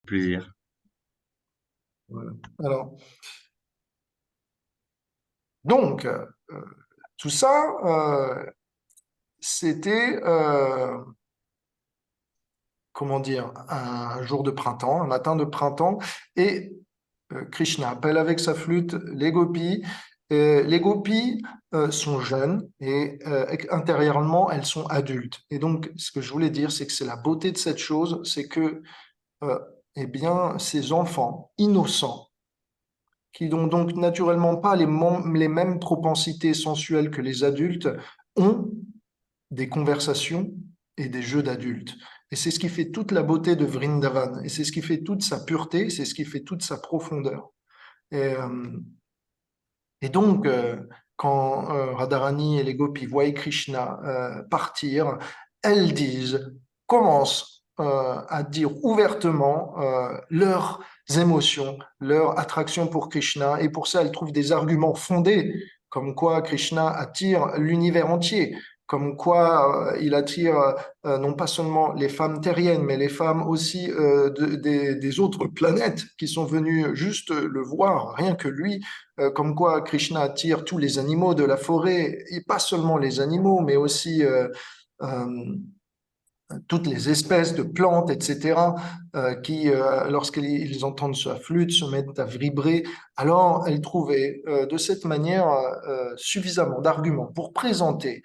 Plaisir. Voilà. Alors, donc, tout ça, c'était, comment dire, un jour de printemps, un matin de printemps, et Krishna appelle avec sa flûte les gopis. Les gopis sont jeunes et intérieurement, elles sont adultes. Et donc, ce que je voulais dire, c'est que c'est la beauté de cette chose, c'est que, euh, eh bien, ces enfants innocents, qui n'ont donc naturellement pas les mêmes propensités sensuelles que les adultes, ont des conversations et des jeux d'adultes. Et c'est ce qui fait toute la beauté de Vrindavan, et c'est ce qui fait toute sa pureté, c'est ce qui fait toute sa profondeur. Et, donc, quand Radharani et les gopis voient Krishna partir, elles disent, commencent à dire ouvertement leurs émotions, leur attraction pour Krishna, et pour ça, elles trouvent des arguments fondés, comme quoi Krishna attire l'univers entier, comme quoi il attire non pas seulement les femmes terriennes, mais les femmes aussi des autres planètes qui sont venues juste le voir, rien que lui, comme quoi Krishna attire tous les animaux de la forêt, et pas seulement les animaux, mais aussi euh, toutes les espèces de plantes, etc., qui, lorsqu'ils entendent sa flûte, se mettent à vibrer. Alors, elle trouvait de cette manière suffisamment d'arguments pour présenter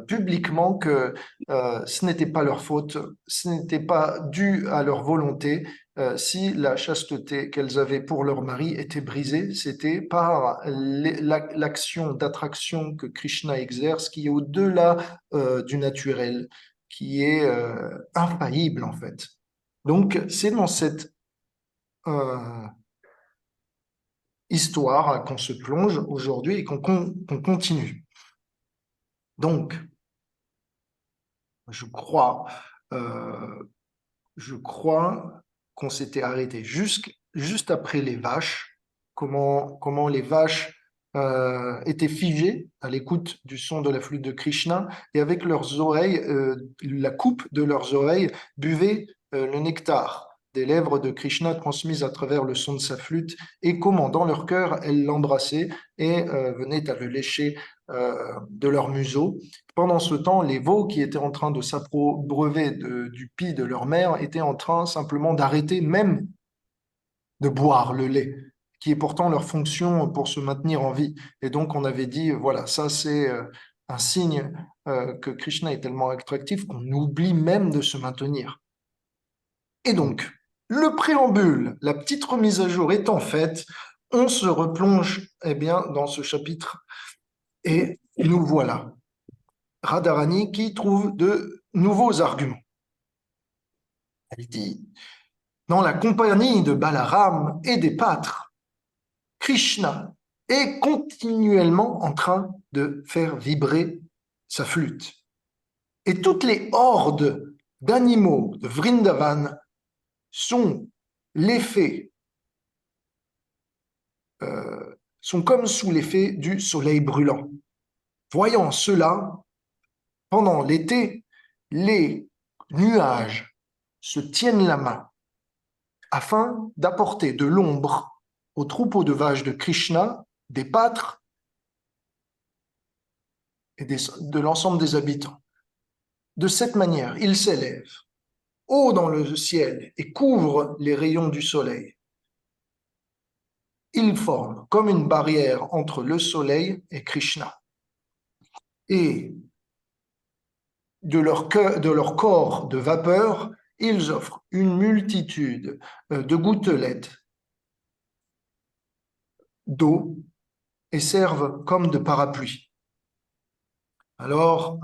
publiquement que ce n'était pas leur faute, ce n'était pas dû à leur volonté. Si la chasteté qu'elles avaient pour leur mari était brisée, c'était par l'action d'attraction que Krishna exerce qui est au-delà du naturel, qui est infaillible en fait. Donc c'est dans cette euh, histoire qu'on se plonge aujourd'hui et qu'on continue. Donc je crois, euh, je crois qu'on s'était arrêté juste après les vaches, comment les vaches étaient figées à l'écoute du son de la flûte de Krishna et avec leurs oreilles, la coupe de leurs oreilles buvait le nectar des lèvres de Krishna transmises à travers le son de sa flûte et comment dans leur cœur elles l'embrassaient et venaient à le lécher de leur museau. Pendant ce temps, les veaux qui étaient en train de s'abreuver du pis de leur mère étaient en train simplement d'arrêter même de boire le lait, qui est pourtant leur fonction pour se maintenir en vie. Et donc on avait dit, voilà, ça c'est un signe que Krishna est tellement attractif qu'on oublie même de se maintenir. Et donc, le préambule, la petite remise à jour étant faite, on se replonge eh bien, dans ce chapitre et nous voilà. Radharani qui trouve de nouveaux arguments. Elle dit, dans la compagnie de Balaram et des pâtres, Krishna est continuellement en train de faire vibrer sa flûte. Et toutes les hordes d'animaux de Vrindavan sont l'effet, sont comme sous l'effet du soleil brûlant. Voyant cela, pendant l'été, les nuages se tiennent la main afin d'apporter de l'ombre aux troupeaux de vaches de Krishna, des pâtres et de l'ensemble des habitants. De cette manière, il s'élève haut dans le ciel et couvre les rayons du soleil. Il forme comme une barrière entre le soleil et Krishna. Et de leur corps de vapeur, ils offrent une multitude de gouttelettes d'eau et servent comme de parapluie. Alors,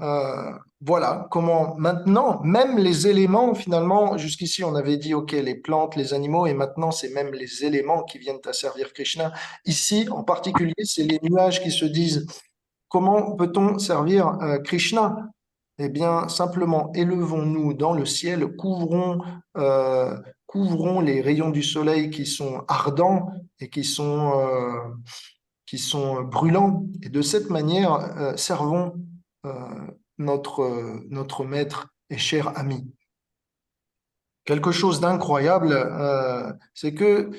voilà comment maintenant, même les éléments, finalement, jusqu'ici on avait dit, ok, les plantes, les animaux, et maintenant c'est même les éléments qui viennent à servir Krishna. Ici, en particulier, c'est les nuages qui se disent, comment peut-on servir Krishna? Eh bien, simplement, élevons-nous dans le ciel, couvrons les rayons du soleil qui sont ardents et qui sont brûlants. Et de cette manière, servons notre maître et cher ami. quelque chose d'incroyable, c'est que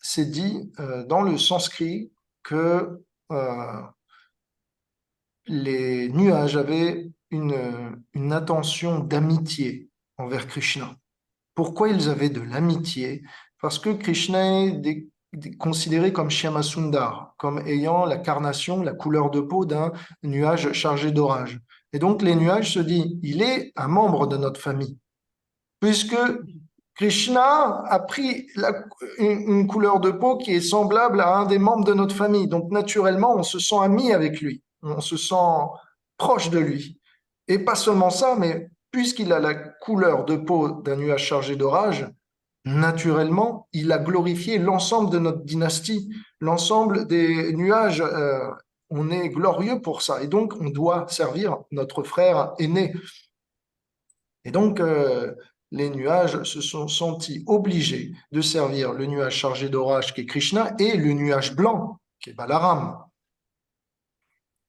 c'est dit dans le sanskrit que les nuages avaient une intention d'amitié envers Krishna. Pourquoi ils avaient de l'amitié? Parce que Krishna est considéré comme Shyama Sundar, comme ayant la carnation, la couleur de peau d'un nuage chargé d'orage. Et donc les nuages se disent, il est un membre de notre famille, puisque Krishna a pris une couleur de peau qui est semblable à un des membres de notre famille. Donc naturellement, on se sent ami avec lui, on se sent proche de lui. Et pas seulement ça, mais puisqu'il a la couleur de peau d'un nuage chargé d'orage, naturellement, il a glorifié l'ensemble de notre dynastie, l'ensemble des nuages. On est glorieux pour ça. Et donc, on doit servir notre frère aîné. Et donc, les nuages se sont sentis obligés de servir le nuage chargé d'orage qui est Krishna et le nuage blanc qui est Balaram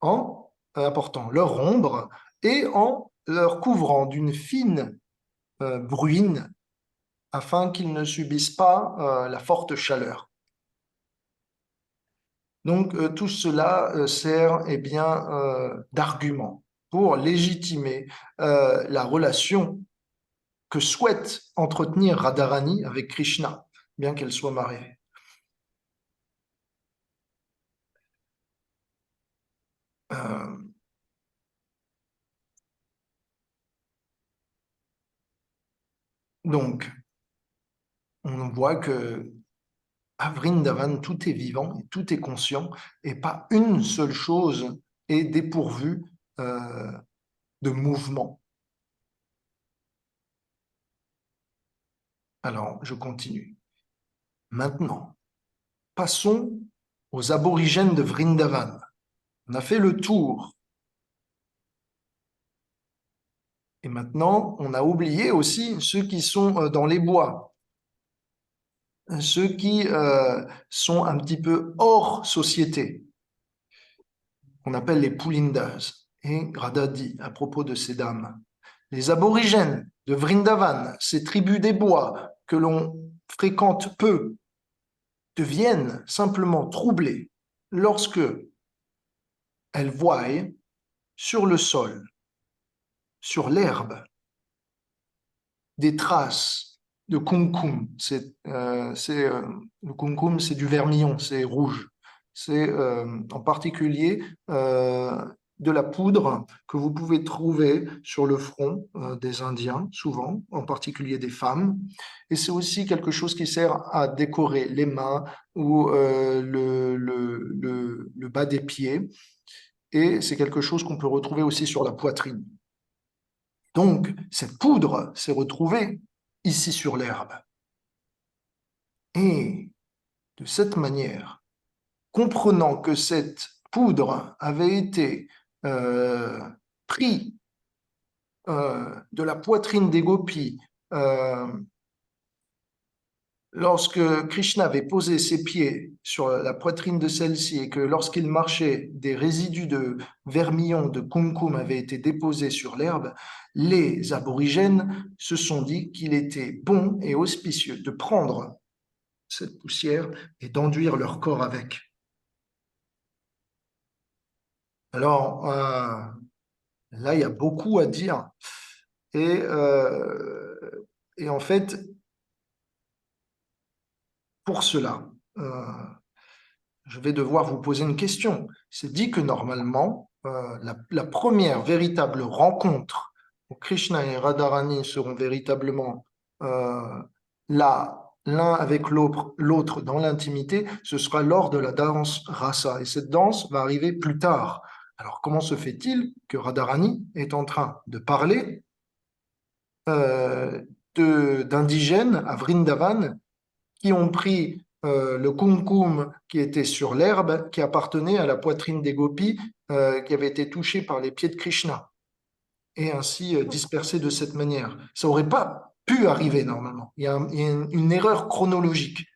en apportant leur ombre et en leur couvrant d'une fine bruine afin qu'ils ne subissent pas la forte chaleur. Donc tout cela sert eh bien, d'argument pour légitimer la relation que souhaite entretenir Radharani avec Krishna, bien qu'elle soit mariée. Euh, donc, on voit que à Vrindavan, tout est vivant, et tout est conscient, et pas une seule chose est dépourvue euh, de mouvement. Alors, je continue. Maintenant, passons aux aborigènes de Vrindavan. On a fait le tour. Et maintenant, on a oublié aussi ceux qui sont dans les bois, ceux qui sont un petit peu hors société, qu'on appelle les Pulindas. Et Radha dit à propos de ces dames, les aborigènes de Vrindavan, ces tribus des bois que l'on fréquente peu, deviennent simplement troublées lorsque elles voient sur le sol, sur l'herbe, des traces de kumkum. Le kumkum, c'est du vermillon, c'est rouge. C'est en particulier de la poudre que vous pouvez trouver sur le front des Indiens, souvent, en particulier des femmes. Et c'est aussi quelque chose qui sert à décorer les mains ou le bas des pieds. Et c'est quelque chose qu'on peut retrouver aussi sur la poitrine. Donc, cette poudre s'est retrouvée ici sur l'herbe. Et de cette manière, comprenant que cette poudre avait été prise de la poitrine des gopis lorsque Krishna avait posé ses pieds sur la poitrine de celle-ci et que lorsqu'il marchait, des résidus de vermillon, de kumkum avaient été déposés sur l'herbe, les aborigènes se sont dit qu'il était bon et auspicieux de prendre cette poussière et d'enduire leur corps avec. Alors, là, il y a beaucoup à dire. Et, et en fait, pour cela, je vais devoir vous poser une question. C'est dit que normalement, la première véritable rencontre où Krishna et Radharani seront véritablement là, l'un avec l'autre dans l'intimité, ce sera lors de la danse rasa. Et cette danse va arriver plus tard. Alors, comment se fait-il que Radharani est en train de parler euh, d'indigènes à Vrindavan qui ont pris le kumkum qui était sur l'herbe, qui appartenait à la poitrine des gopis, qui avait été touchée par les pieds de Krishna, et ainsi dispersé de cette manière. Ça n'aurait pas pu arriver normalement. Il y a une erreur chronologique,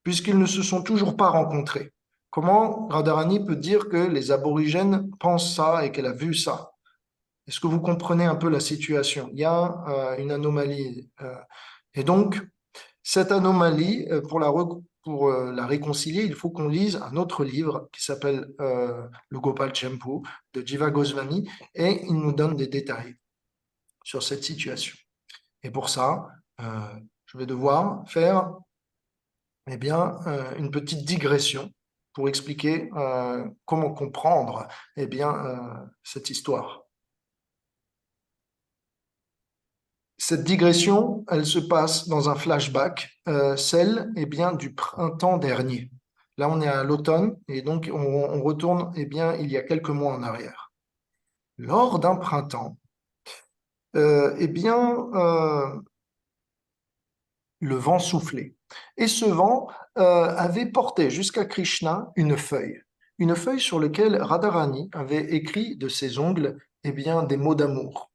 puisqu'ils ne se sont toujours pas rencontrés. Comment Radharani peut dire que les aborigènes pensent ça et qu'elle a vu ça? Est-ce que vous comprenez un peu la situation? Il y a une anomalie. Et donc, cette anomalie, pour la réconcilier, il faut qu'on lise un autre livre qui s'appelle Le Gopal Champu de Jiva Goswami, et il nous donne des détails sur cette situation. Et pour ça, je vais devoir faire eh bien, une petite digression pour expliquer comment comprendre eh bien, cette histoire. Cette digression, elle se passe dans un flashback, celle eh bien, du printemps dernier. Là, on est à l'automne et donc on retourne eh bien, il y a quelques mois en arrière. Lors d'un printemps, eh bien, le vent soufflait. Et ce vent avait porté jusqu'à Krishna une feuille sur laquelle Radharani avait écrit de ses ongles eh bien, des mots d'amour,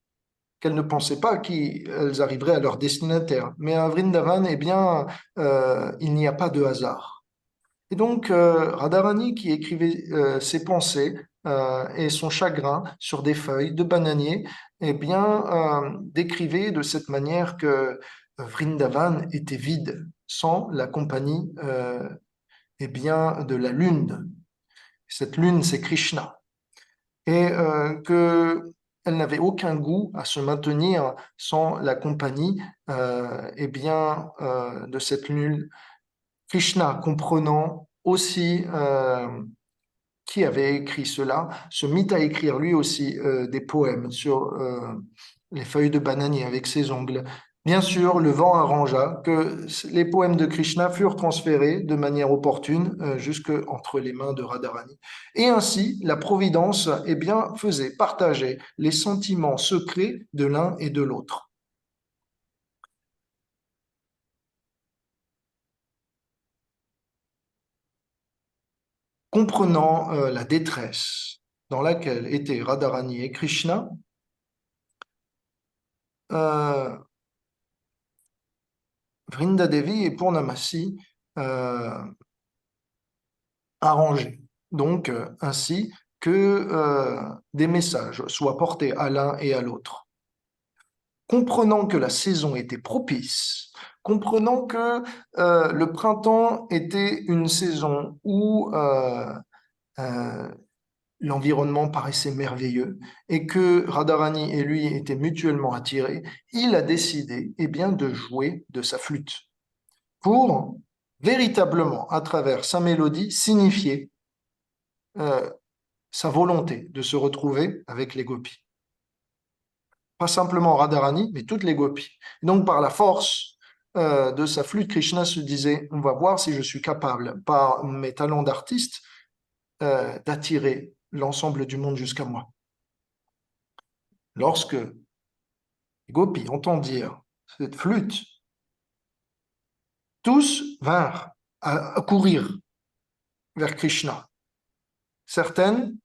qu'elles ne pensaient pas qu'elles arriveraient à leur destinataire. Mais à Vrindavan, eh bien, il n'y a pas de hasard. Et donc, Radharani, qui écrivait ses pensées et son chagrin sur des feuilles de bananier, eh bien, décrivait de cette manière que Vrindavan était vide, sans la compagnie eh bien, de la lune. Cette lune, c'est Krishna. Et que elle n'avait aucun goût à se maintenir sans la compagnie eh bien, de cette lune. Krishna, comprenant aussi qui avait écrit cela, se mit à écrire lui aussi des poèmes sur les feuilles de bananier avec ses ongles. Bien sûr, le vent arrangea que les poèmes de Krishna furent transférés de manière opportune jusque entre les mains de Radharani. Et ainsi, la Providence eh bien, faisait partager les sentiments secrets de l'un et de l'autre. Comprenant la détresse dans laquelle étaient Radharani et Krishna, euh, Vrindadevi et Purnamasi euh, arrangés. Donc, ainsi que des messages soient portés à l'un et à l'autre. Comprenant que la saison était propice, comprenant que le printemps était une saison où euh, l'environnement paraissait merveilleux et que Radharani et lui étaient mutuellement attirés, il a décidé eh bien, de jouer de sa flûte pour véritablement, à travers sa mélodie, signifier euh, sa volonté de se retrouver avec les gopis. Pas simplement Radharani, mais toutes les gopis. Donc, par la force de sa flûte, Krishna se disait, on va voir si je suis capable, par mes talents d'artiste, d'attirer l'ensemble du monde jusqu'à moi. Lorsque les gopis entendirent cette flûte, tous vinrent à courir vers Krishna. Certaines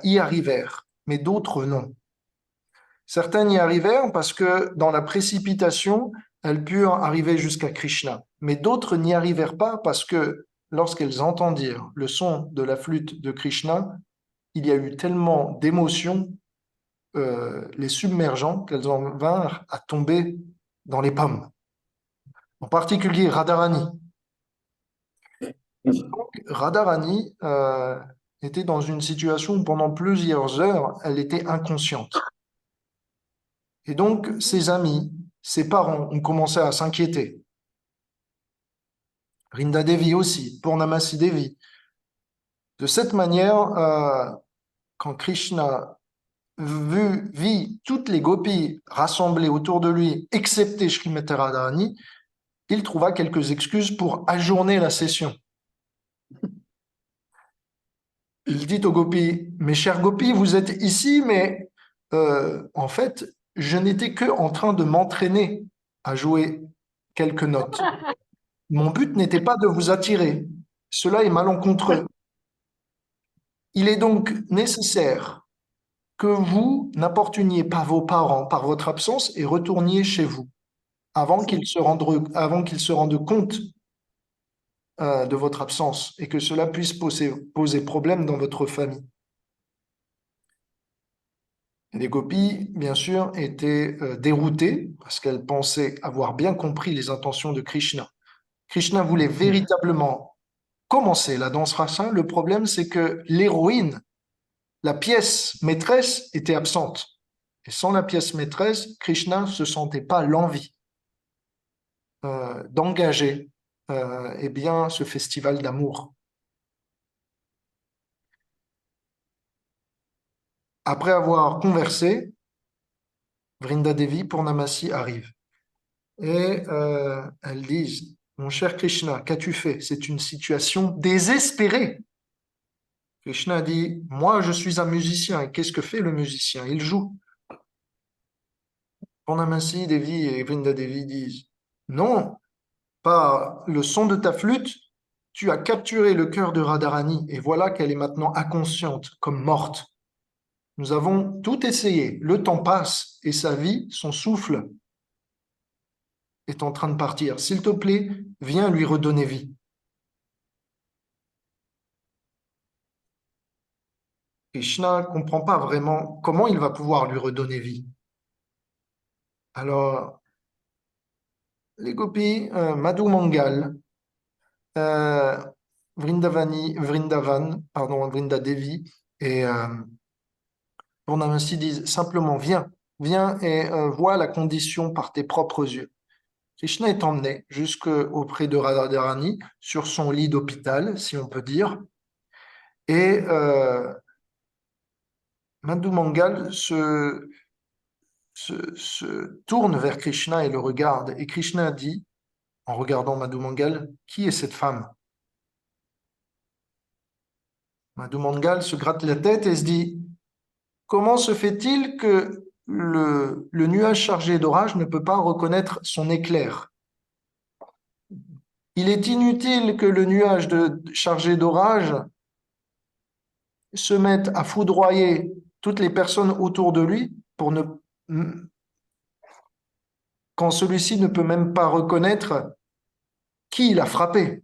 y arrivèrent, mais d'autres non. Certaines y arrivèrent parce que dans la précipitation, elles purent arriver jusqu'à Krishna. Mais d'autres n'y arrivèrent pas parce que lorsqu'elles entendirent le son de la flûte de Krishna, il y a eu tellement d'émotions, les submergeant, qu'elles en vinrent à tomber dans les pommes. En particulier Radharani. Radharani était dans une situation où pendant plusieurs heures, elle était inconsciente. Et donc, ses amis, ses parents ont commencé à s'inquiéter. Rinda Devi aussi, Purnamasi Devi. De cette manière, quand Krishna vit toutes les gopis rassemblées autour de lui, excepté Srimati Radharani, il trouva quelques excuses pour ajourner la session. Il dit aux gopis, mes chers gopis, vous êtes ici, mais en fait, je n'étais que en train de m'entraîner à jouer quelques notes. Mon but n'était pas de vous attirer. Cela est malencontreux. Il est donc nécessaire que vous n'apportuniez pas vos parents par votre absence et retourniez chez vous avant qu'ils se rendent compte de votre absence et que cela puisse poser problème dans votre famille. Et les gopis, bien sûr, étaient déroutées parce qu'elles pensaient avoir bien compris les intentions de Krishna. Krishna voulait véritablement commencer la danse rasa. Le problème, c'est que l'héroïne, la pièce maîtresse, était absente. Et sans la pièce maîtresse, Krishna ne se sentait pas l'envie d'engager eh bien, ce festival d'amour. Après avoir conversé, Vrinda Devi, Purnamasi arrive. Et elles disent, mon cher Krishna, qu'as-tu fait? C'est une situation désespérée. Krishna dit, moi je suis un musicien. Et qu'est-ce que fait le musicien? Il joue. Purnamasi Devi et Vrinda Devi disent, non, par le son de ta flûte, tu as capturé le cœur de Radharani et voilà qu'elle est maintenant inconsciente, comme morte. Nous avons tout essayé. Le temps passe et sa vie, son souffle, est en train de partir. S'il te plaît, viens lui redonner vie. Krishna ne comprend pas vraiment comment il va pouvoir lui redonner vie. Alors, les gopis, Madhu Mangal, euh, Vrinda Devi et Purnamasi disent simplement viens et vois la condition par tes propres yeux. Krishna est emmené jusqu'auprès de Radharani sur son lit d'hôpital, si on peut dire, et Madhu Mangal se tourne vers Krishna et le regarde. Et Krishna dit, en regardant Madhu Mangal, qui est cette femme? Madhu Mangal se gratte la tête et se dit, comment se fait-il que le nuage chargé d'orage ne peut pas reconnaître son éclair? Il est inutile que le nuage chargé d'orage se mette à foudroyer toutes les personnes autour de lui quand celui-ci ne peut même pas reconnaître qui il a frappé.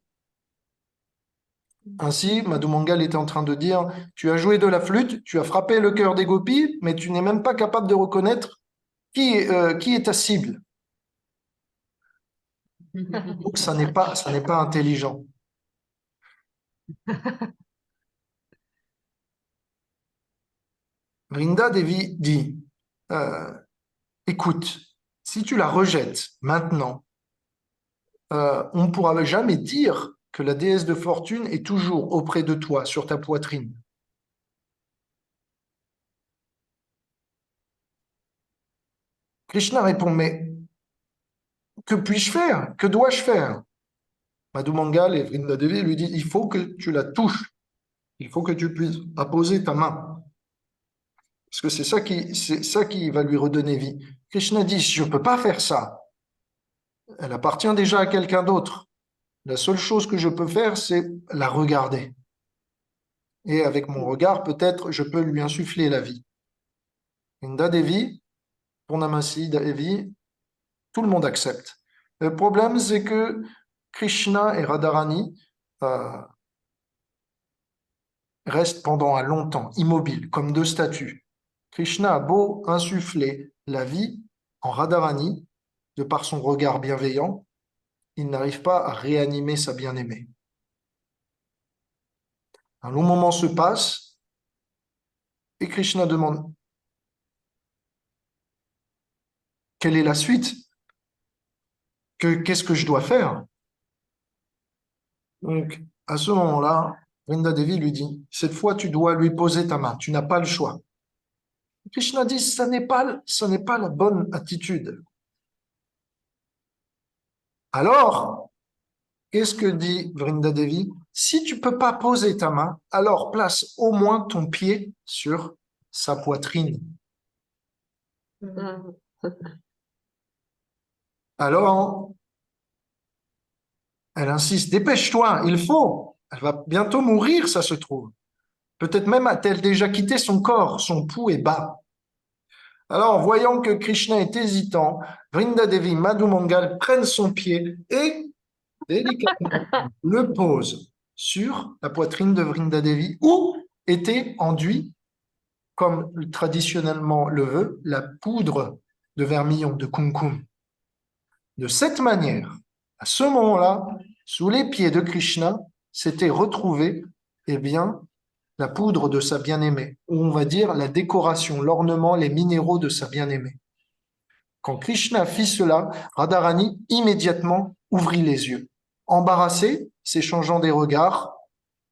Ainsi, Madhu Mangal était en train de dire, tu as joué de la flûte, tu as frappé le cœur des gopis, mais tu n'es même pas capable de reconnaître qui est ta cible. Donc, ça n'est pas intelligent. Vrinda Devi dit, écoute, si tu la rejettes maintenant, on ne pourra jamais dire que la déesse de fortune est toujours auprès de toi, sur ta poitrine. Krishna répond, mais que puis-je faire? Que dois-je faire? Madhu Mangal et Vrinda Devi lui disent, il faut que tu la touches, il faut que tu puisses apposer ta main, parce que c'est ça qui va lui redonner vie. Krishna dit, je ne peux pas faire ça, elle appartient déjà à quelqu'un d'autre. La seule chose que je peux faire, c'est la regarder. Et avec mon regard, peut-être, je peux lui insuffler la vie. Vrinda Devi, Purnamasi Devi, tout le monde accepte. Le problème, c'est que Krishna et Radharani restent pendant un longtemps immobiles, comme deux statues. Krishna a beau insuffler la vie en Radharani, de par son regard bienveillant, il n'arrive pas à réanimer sa bien-aimée. Un long moment se passe et Krishna demande quelle est la suite? Qu'est-ce que je dois faire? Donc, à ce moment-là, Vrinda Devi lui dit, cette fois, tu dois lui poser ta main, tu n'as pas le choix. Krishna dit, ce n'est pas la bonne attitude. Alors, qu'est-ce que dit Vrinda Devi? Si tu peux pas poser ta main, alors place au moins ton pied sur sa poitrine. Alors, elle insiste, dépêche-toi, il faut. Elle va bientôt mourir, ça se trouve. Peut-être même a-t-elle déjà quitté son corps, son pouls est bas. Alors, voyant que Krishna est hésitant, Vrinda Devi, Madhu Mangal prennent son pied et délicatement le posent sur la poitrine de Vrinda Devi où était enduit comme traditionnellement le veut, la poudre de vermillon, de kumkum. De cette manière, à ce moment-là, sous les pieds de Krishna, s'était retrouvée, eh bien, la poudre de sa bien-aimée, ou on va dire la décoration, l'ornement, les minéraux de sa bien-aimée. Quand Krishna fit cela, Radharani immédiatement ouvrit les yeux. Embarrassé, s'échangeant des regards,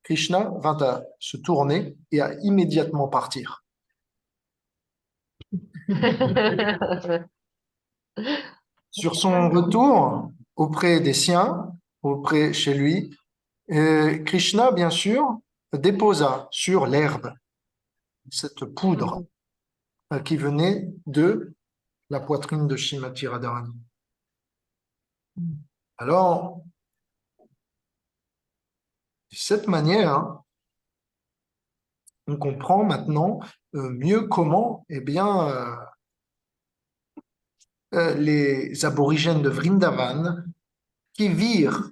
Krishna vint à se tourner et à immédiatement partir. Sur son retour auprès des siens, auprès chez lui, Krishna, bien sûr, déposa sur l'herbe cette poudre qui venait de la poitrine de Shrimati Radharani. Alors, de cette manière, on comprend maintenant mieux comment les aborigènes de Vrindavan qui virent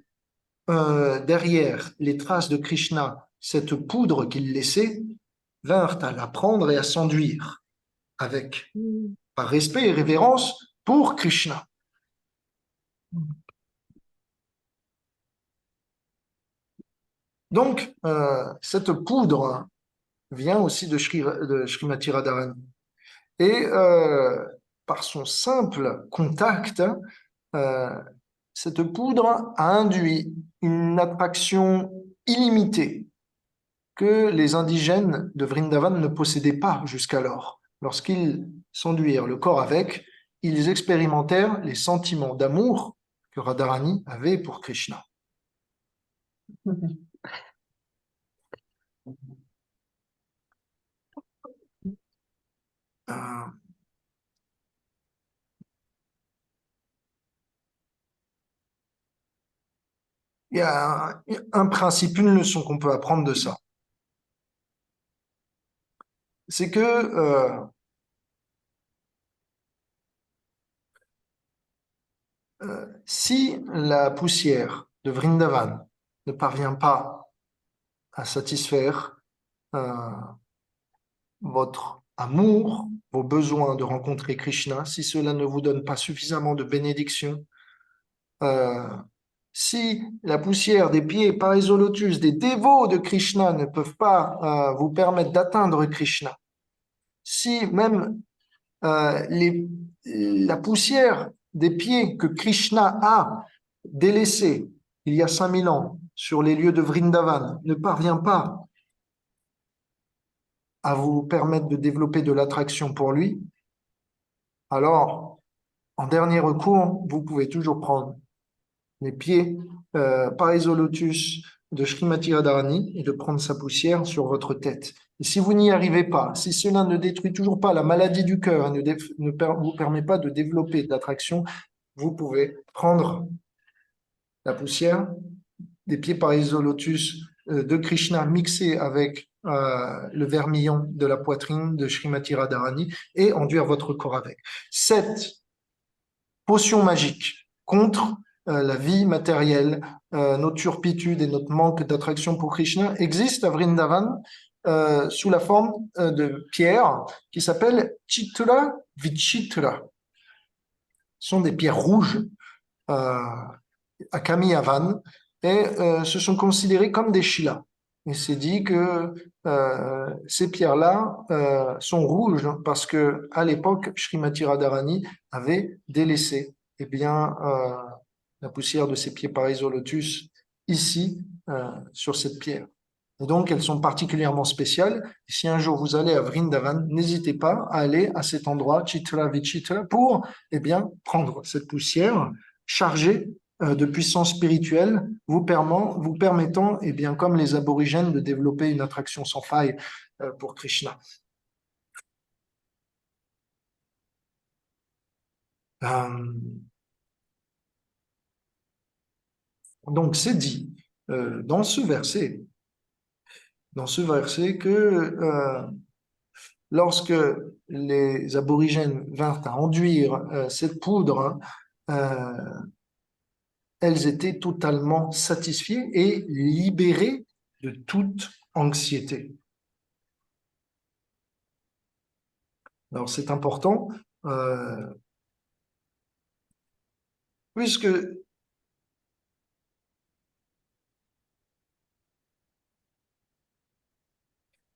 derrière les traces de Krishna cette poudre qu'il laissait, vinrent à la prendre et à s'enduire avec, par respect et révérence pour Krishna. Donc, cette poudre vient aussi de Shrimati Radharani. Et par son simple contact, cette poudre a induit une attraction illimitée que les indigènes de Vrindavan ne possédaient pas jusqu'alors. Lorsqu'ils s'enduirent le corps avec, ils expérimentèrent les sentiments d'amour que Radharani avait pour Krishna. Euh, Il y a un principe, une leçon qu'on peut apprendre de ça. C'est que si la poussière de Vrindavan ne parvient pas à satisfaire euh, votre amour, vos besoins de rencontrer Krishna, si cela ne vous donne pas suffisamment de bénédictions, euh, si la poussière des pieds Paraiso Lotus des dévots de Krishna ne peuvent pas vous permettre d'atteindre Krishna, si même la poussière des pieds que Krishna a délaissés il y a 5000 ans sur les lieux de Vrindavan ne parvient pas à vous permettre de développer de l'attraction pour lui, alors, en dernier recours, vous pouvez toujours prendre les pieds Paraiso Lotus de Srimati Radharani et de prendre sa poussière sur votre tête. Et si vous n'y arrivez pas, si cela ne détruit toujours pas la maladie du cœur et ne vous permet pas de développer de l'attraction, vous pouvez prendre la poussière des pieds Paraiso Lotus de Krishna mixée avec le vermillon de la poitrine de Srimati Radharani et enduire votre corps avec. Cette potion magique contre la vie matérielle, notre turpitude et notre manque d'attraction pour Krishna existe à Vrindavan sous la forme de pierres qui s'appellent Chitra Vichitra. Ce sont des pierres rouges à Kamiyavan et se sont considérées comme des shilas. Et c'est dit que ces pierres-là sont rouges parce que à l'époque, Srimati Radharani avait délaissé la poussière de ses pieds Paraiso Lotus ici sur cette pierre. Et donc, elles sont particulièrement spéciales. Et si un jour vous allez à Vrindavan, n'hésitez pas à aller à cet endroit, Chitra Vichitra, pour prendre cette poussière chargée de puissance spirituelle, vous permettant, comme les aborigènes, de développer une attraction sans faille pour Krishna. Donc, c'est dit dans ce verset que lorsque les aborigènes vinrent à enduire cette poudre, elles étaient totalement satisfaites et libérées de toute anxiété. Alors c'est important, puisque,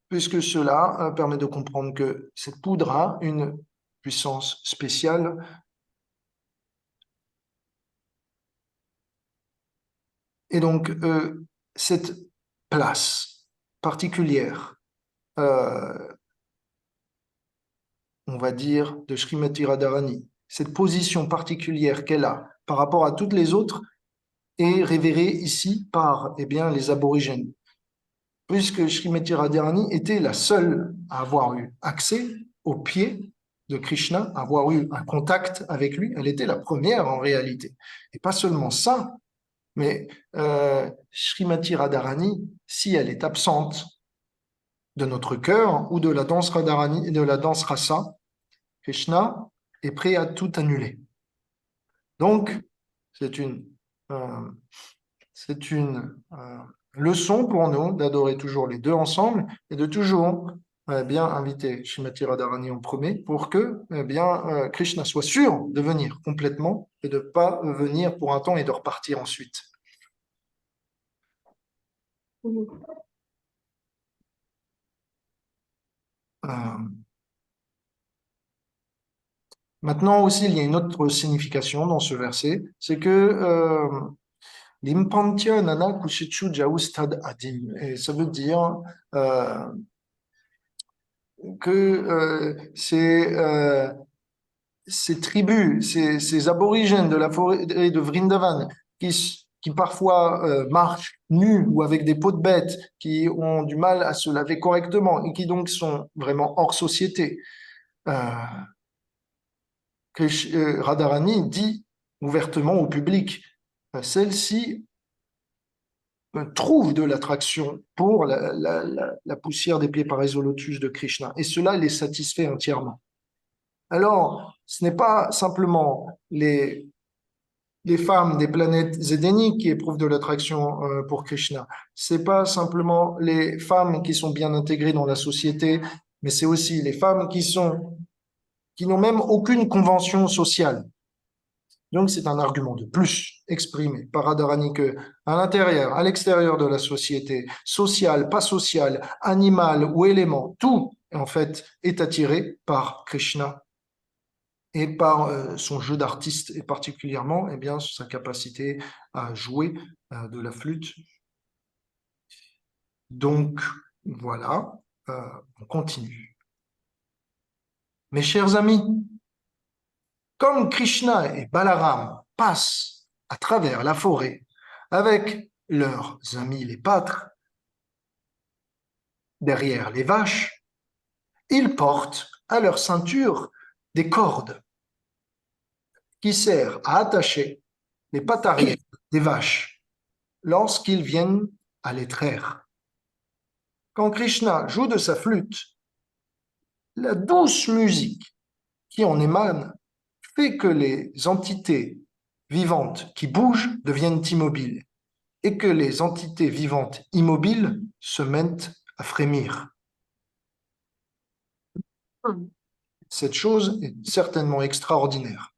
puisque cela permet de comprendre que cette poudre a une puissance spéciale. Et donc, cette place particulière, euh, on va dire, de Srimati Radharani, cette position particulière qu'elle a par rapport à toutes les autres, est révérée ici par eh bien, les aborigènes. Puisque Srimati Radharani était la seule à avoir eu accès aux pieds de Krishna, à avoir eu un contact avec lui, elle était la première en réalité. Et pas seulement ça, mais Srimati Radharani, si elle est absente de notre cœur ou de la danse Radharani et de la danse rasa, Krishna est prêt à tout annuler. Donc, c'est une, euh, c'est une leçon pour nous d'adorer toujours les deux ensemble et de toujours bien inviter Srimati Radharani en premier pour que Krishna soit sûr de venir complètement et de ne pas venir pour un temps et de repartir ensuite. Euh, Maintenant aussi, il y a une autre signification dans ce verset, c'est que Limpantya nana kushichu jaustad adim. Et ça veut dire euh, que ces tribus, ces aborigènes de la forêt de Vrindavan, qui parfois marchent nus ou avec des peaux de bêtes, qui ont du mal à se laver correctement et qui donc sont vraiment hors société. Euh, Radharani dit ouvertement au public, celle-ci trouve de l'attraction pour la poussière des pieds pareils au lotus de Krishna, et cela les satisfait entièrement. Alors, ce n'est pas simplement les femmes des planètes zédéniques qui éprouvent de l'attraction pour Krishna, c'est pas simplement les femmes qui sont bien intégrées dans la société, mais c'est aussi les femmes qui n'ont même aucune convention sociale. Donc, c'est un argument de plus exprimé par Radharani que à l'intérieur, à l'extérieur de la société, sociale, pas sociale, animale ou élément, tout, en fait, est attiré par Krishna et par son jeu d'artiste et particulièrement, eh bien, sa capacité à jouer de la flûte. Donc, voilà, on continue. Mes chers amis, comme Krishna et Balaram passent à travers la forêt avec leurs amis les pâtres derrière les vaches, ils portent à leur ceinture des cordes qui servent à attacher les pattes arrière des vaches lorsqu'ils viennent à les traire. Quand Krishna joue de sa flûte, la douce musique qui en émane fait que les entités vivantes qui bougent deviennent immobiles et que les entités vivantes immobiles se mettent à frémir. Cette chose est certainement extraordinaire.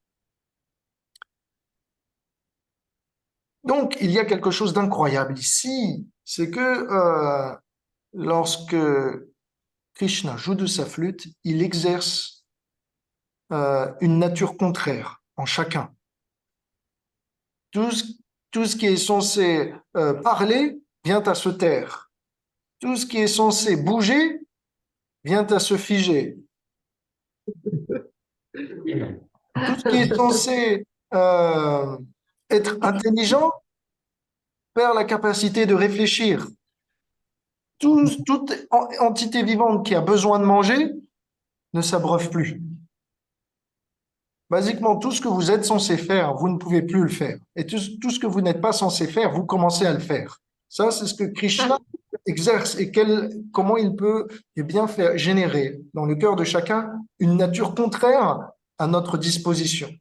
Donc, il y a quelque chose d'incroyable ici, c'est que lorsque Krishna joue de sa flûte, il exerce une nature contraire en chacun. Tout ce, tout ce qui est censé parler vient à se taire. Tout ce qui est censé bouger vient à se figer. Tout ce qui est censé être intelligent perd la capacité de réfléchir. Toute entité vivante qui a besoin de manger ne s'abreuve plus. Basiquement, tout ce que vous êtes censé faire, vous ne pouvez plus le faire. Et tout ce que vous n'êtes pas censé faire, vous commencez à le faire. Ça, c'est ce que Krishna exerce et comment il peut bien faire générer dans le cœur de chacun une nature contraire à notre disposition.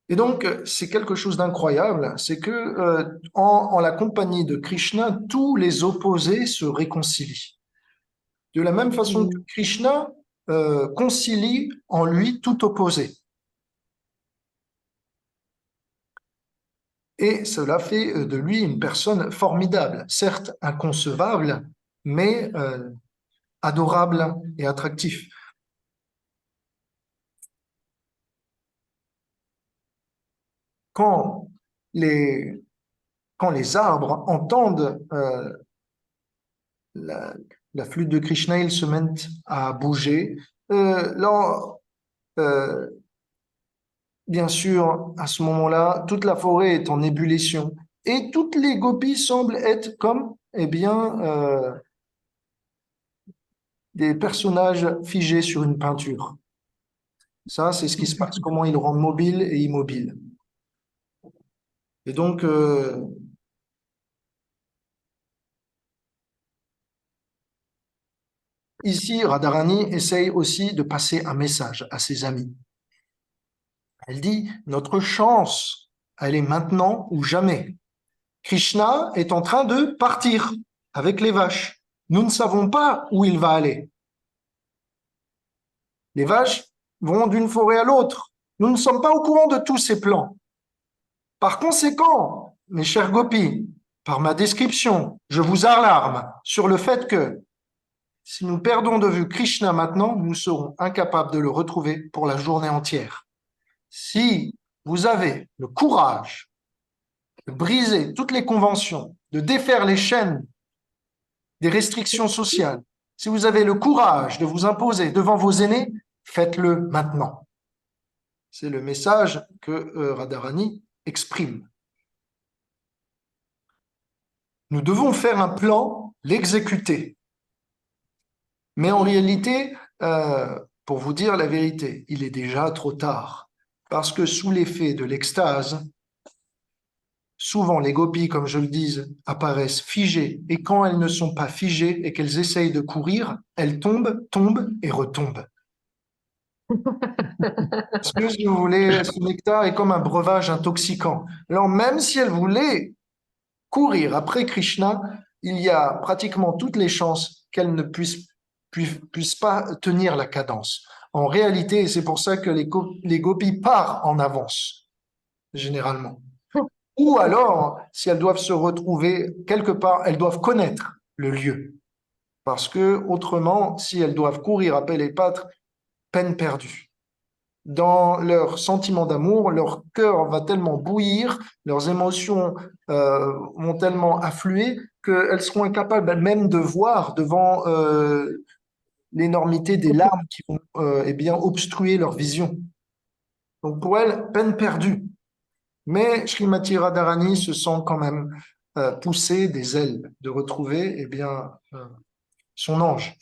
Et donc, c'est quelque chose d'incroyable, c'est que en la compagnie de Krishna, tous les opposés se réconcilient. De la même façon que Mhm. Krishna concilie en lui tout opposé. Et cela fait de lui une personne formidable, certes inconcevable, mais adorable et attractif. Quand les, quand les arbres entendent la, la flûte de Krishna, ils se mettent à bouger. Là, euh, bien sûr, à ce moment-là, toute la forêt est en ébullition et toutes les gopis semblent être comme, eh bien, des personnages figés sur une peinture. Ça, c'est ce qui se passe, comment ils rendent mobile et immobile. Et donc, ici, Radharani essaye aussi de passer un message à ses amis. Elle dit, notre chance, elle est maintenant ou jamais. Krishna est en train de partir avec les vaches. Nous ne savons pas où il va aller. Les vaches vont d'une forêt à l'autre. Nous ne sommes pas au courant de tous ces plans. Par conséquent, mes chers gopis, par ma description, je vous alarme sur le fait que si nous perdons de vue Krishna maintenant, nous serons incapables de le retrouver pour la journée entière. Si vous avez le courage de briser toutes les conventions, de défaire les chaînes des restrictions sociales, si vous avez le courage de vous imposer devant vos aînés, faites-le maintenant. C'est le message que Radharani exprime. Nous devons faire un plan, l'exécuter. Mais en réalité, pour vous dire la vérité, il est déjà trop tard. Parce que sous l'effet de l'extase, souvent les gopis, comme je le dis, apparaissent figées. Et quand elles ne sont pas figées et qu'elles essayent de courir, elles tombent, tombent et retombent. Parce que, si vous voulez, ce nectar est comme un breuvage intoxicant. Alors, même si elles voulaient courir après Krishna, il y a pratiquement toutes les chances qu'elles ne puissent pas tenir la cadence. En réalité, c'est pour ça que les gopis partent en avance, généralement. Ou alors, si elles doivent se retrouver quelque part, elles doivent connaître le lieu. Parce que autrement, si elles doivent courir après les pâtres, peine perdue. Dans leur sentiment d'amour, leur cœur va tellement bouillir, leurs émotions vont tellement affluer qu'elles seront incapables même de voir devant l'énormité des larmes qui vont eh bien, obstruer leur vision. Donc pour elles, peine perdue. Mais Srimati Radharani se sent quand même pousser des ailes de retrouver eh bien, son ange.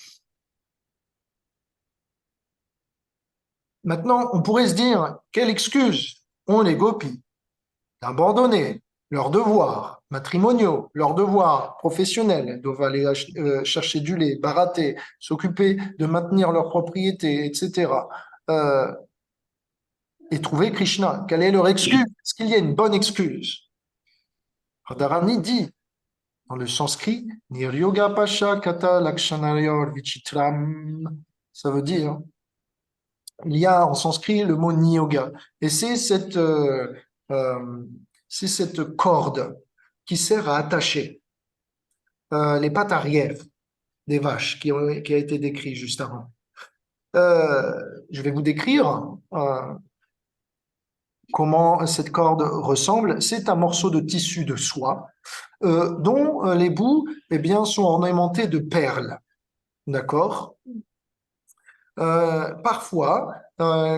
Maintenant, on pourrait se dire, quelle excuse ont les gopis d'abandonner leurs devoirs matrimoniaux, leurs devoirs professionnels. Elles doivent aller chercher du lait, barater, s'occuper de maintenir leur propriété, etc. Euh, et trouver Krishna. Quelle est leur excuse? Est-ce qu'il y a une bonne excuse? Radharani dit dans le sanskrit, Niryoga Pasha Kata Lakshanayor Vichitram. Ça veut dire, il y a en sanskrit le mot Niyoga. Et euh, c'est cette corde qui sert à attacher les pattes arrière des vaches qui a été décrit juste avant. Euh, je vais vous décrire comment cette corde ressemble. C'est un morceau de tissu de soie dont les bouts eh bien, sont ornementés de perles. D'accord? Parfois,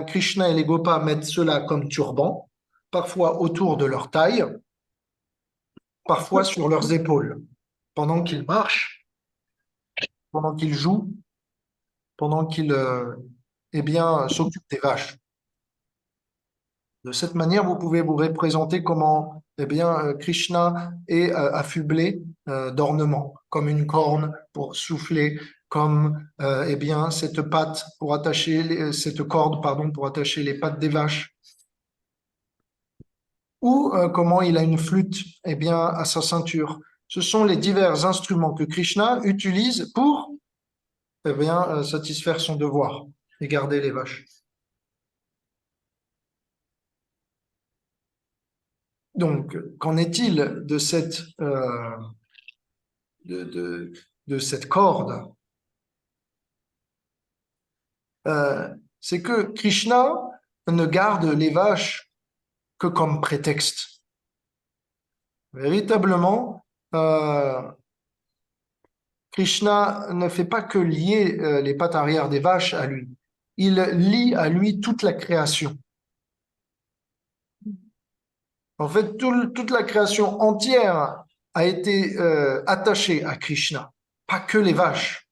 Krishna et les Gopas mettent cela comme turban, parfois autour de leur taille, parfois sur leurs épaules, pendant qu'ils marchent, pendant qu'ils jouent, pendant qu'ils eh bien, s'occupent des vaches. De cette manière, vous pouvez vous représenter comment eh bien, Krishna est affublé d'ornements, comme une corne pour souffler, comme eh bien, cette patte pour attacher cette corde pardon, pour attacher les pattes des vaches, ou comment il a une flûte eh bien, à sa ceinture. Ce sont les divers instruments que Krishna utilise pour eh bien, satisfaire son devoir et garder les vaches. Donc, qu'en est-il de, de, de cette corde? C'est que Krishna ne garde les vaches que comme prétexte. Véritablement, Krishna ne fait pas que lier les pattes arrière des vaches à lui. Il lie à lui toute la création. En fait, toute la création entière a été attachée à Krishna, pas que les vaches.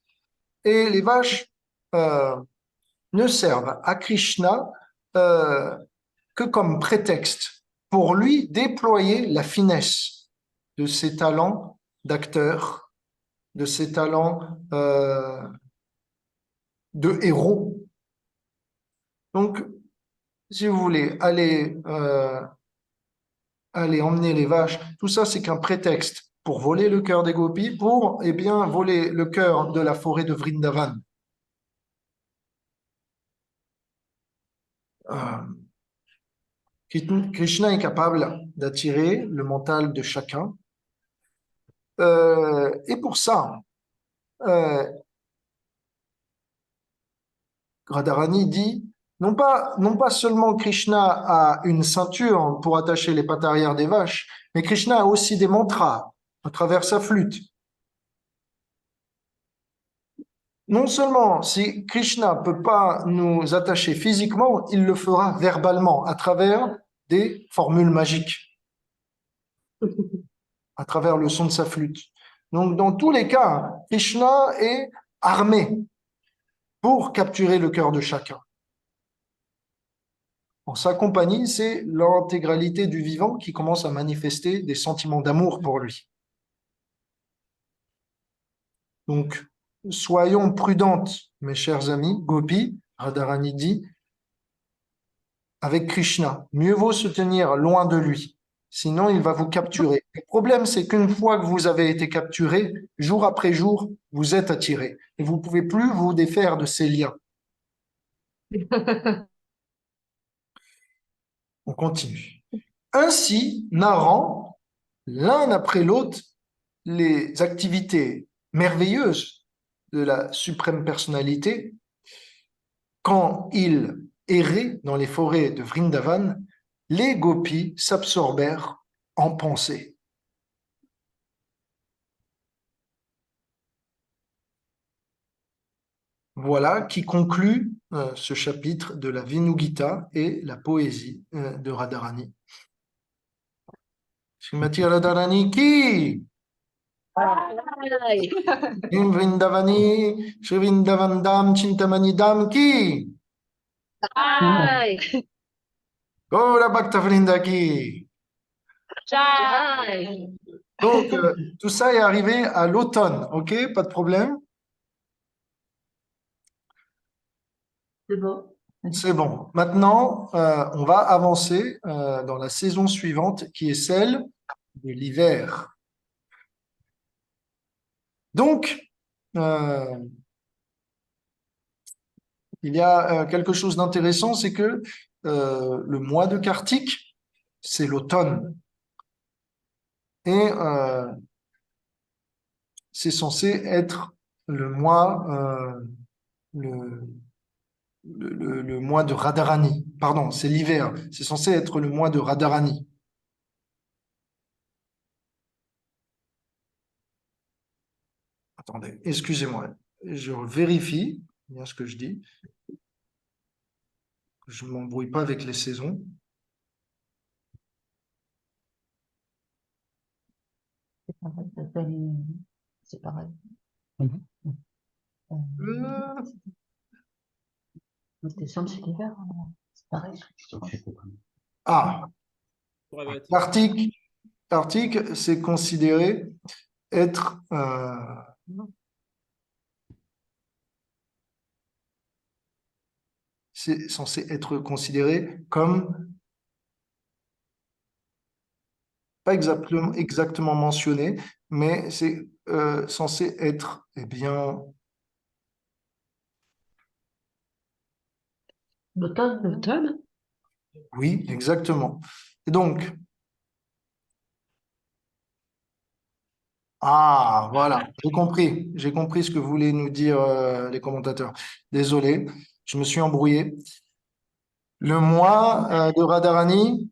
Et les vaches euh, ne servent à Krishna euh, que comme prétexte pour lui déployer la finesse de ses talents d'acteur, de ses talents de héros. Donc, si vous voulez, aller emmener les vaches, tout ça, c'est qu'un prétexte pour voler le cœur des gopis, pour, eh bien, voler le cœur de la forêt de Vrindavan. Euh, Krishna est capable d'attirer le mental de chacun. Et pour ça, euh, Radharani dit, non pas seulement Krishna a une ceinture pour attacher les pattes arrière des vaches, mais Krishna a aussi des mantras à travers sa flûte. Non seulement si Krishna ne peut pas nous attacher physiquement, il le fera verbalement à travers des formules magiques, à travers le son de sa flûte. Donc dans tous les cas, Krishna est armé pour capturer le cœur de chacun. En sa compagnie, c'est l'intégralité du vivant qui commence à manifester des sentiments d'amour pour lui. Donc, soyons prudentes, mes chers amis, Gopi, Radharani dit, avec Krishna. Mieux vaut se tenir loin de lui, sinon il va vous capturer. Le problème, c'est qu'une fois que vous avez été capturé, jour après jour, vous êtes attiré et vous ne pouvez plus vous défaire de ces liens. On continue. Ainsi, narrant l'un après l'autre les activités merveilleuses de la suprême personnalité, quand il errait dans les forêts de Vrindavan, les gopis s'absorbèrent en pensée. Voilà qui conclut ce chapitre de la Vinugita et la poésie de Radharani. Srimati Radharani ki Im Vrindavani Shri Vrindavandam Chintamani Dam ki Gaura Bhakta Vrinda ki. Donc, tout ça est arrivé à l'automne, ok? Pas de problème? C'est bon. C'est bon. Maintenant, on va avancer dans la saison suivante qui est celle de l'hiver. Donc, euh, il y a quelque chose d'intéressant, c'est que le mois de Kartik, c'est l'automne. Et c'est censé être le mois, le, le mois de Radharani. Pardon, c'est l'hiver. C'est censé être le mois de Radharani. Attendez, excusez-moi. Je vérifie bien ce que je dis. Je ne m'embrouille pas avec les saisons. C'est pareil. Euh, Décembre, c'est l'hiver. C'est pareil. ah, l'Arctique, l'Arctique, c'est considéré être c'est censé être considéré comme pas exactement mentionné, mais c'est censé être, eh bien, L'automne? Oui, exactement. Et donc, ah, voilà, j'ai compris ce que voulaient nous dire les commentateurs. Désolé, je me suis embrouillé. Le mois de Radharani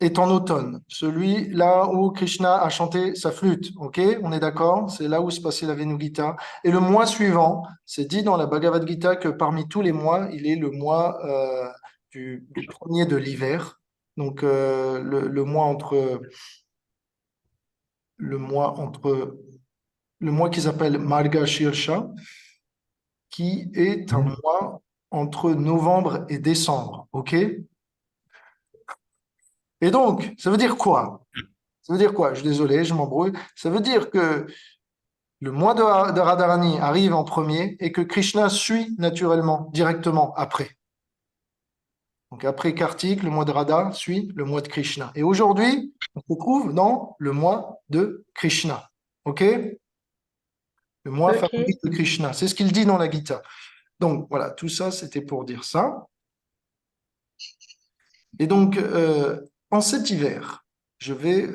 est en automne, celui là où Krishna a chanté sa flûte, ok? On est d'accord? C'est là où se passait la Venu Gita. Et le mois suivant, c'est dit dans la Bhagavad Gita que parmi tous les mois, il est le mois du premier de l'hiver. Donc le mois le mois entre le mois qu'ils appellent Margashirsha, qui est un mois entre novembre et décembre, ok? Et donc, ça veut dire quoi? Ça veut dire quoi? Je suis désolé, je m'embrouille. Ça veut dire que le mois de Radharani arrive en premier et que Krishna suit naturellement, directement après. Donc après Kartik, le mois de Radha suit le mois de Krishna. Et aujourd'hui, on se trouve dans le mois de Krishna. OK? Le mois Ok. favori de Krishna. C'est ce qu'il dit dans la Gita. Donc voilà, tout ça, c'était pour dire ça. Et donc, en cet hiver, je vais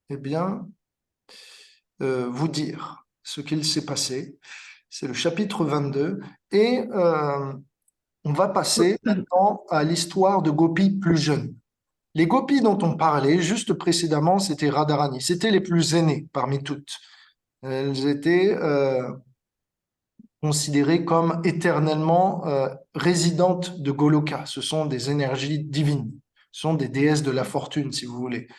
eh bien, vous dire ce qu'il s'est passé. C'est le chapitre 22. Et on va passer maintenant à l'histoire de Gopi plus jeunes. Les gopis dont on parlait juste précédemment, c'était Radharani. C'était les plus aînées parmi toutes. Elles étaient considérées comme éternellement résidentes de Goloka. Ce sont des énergies divines. Ce sont des déesses de la fortune, si vous voulez.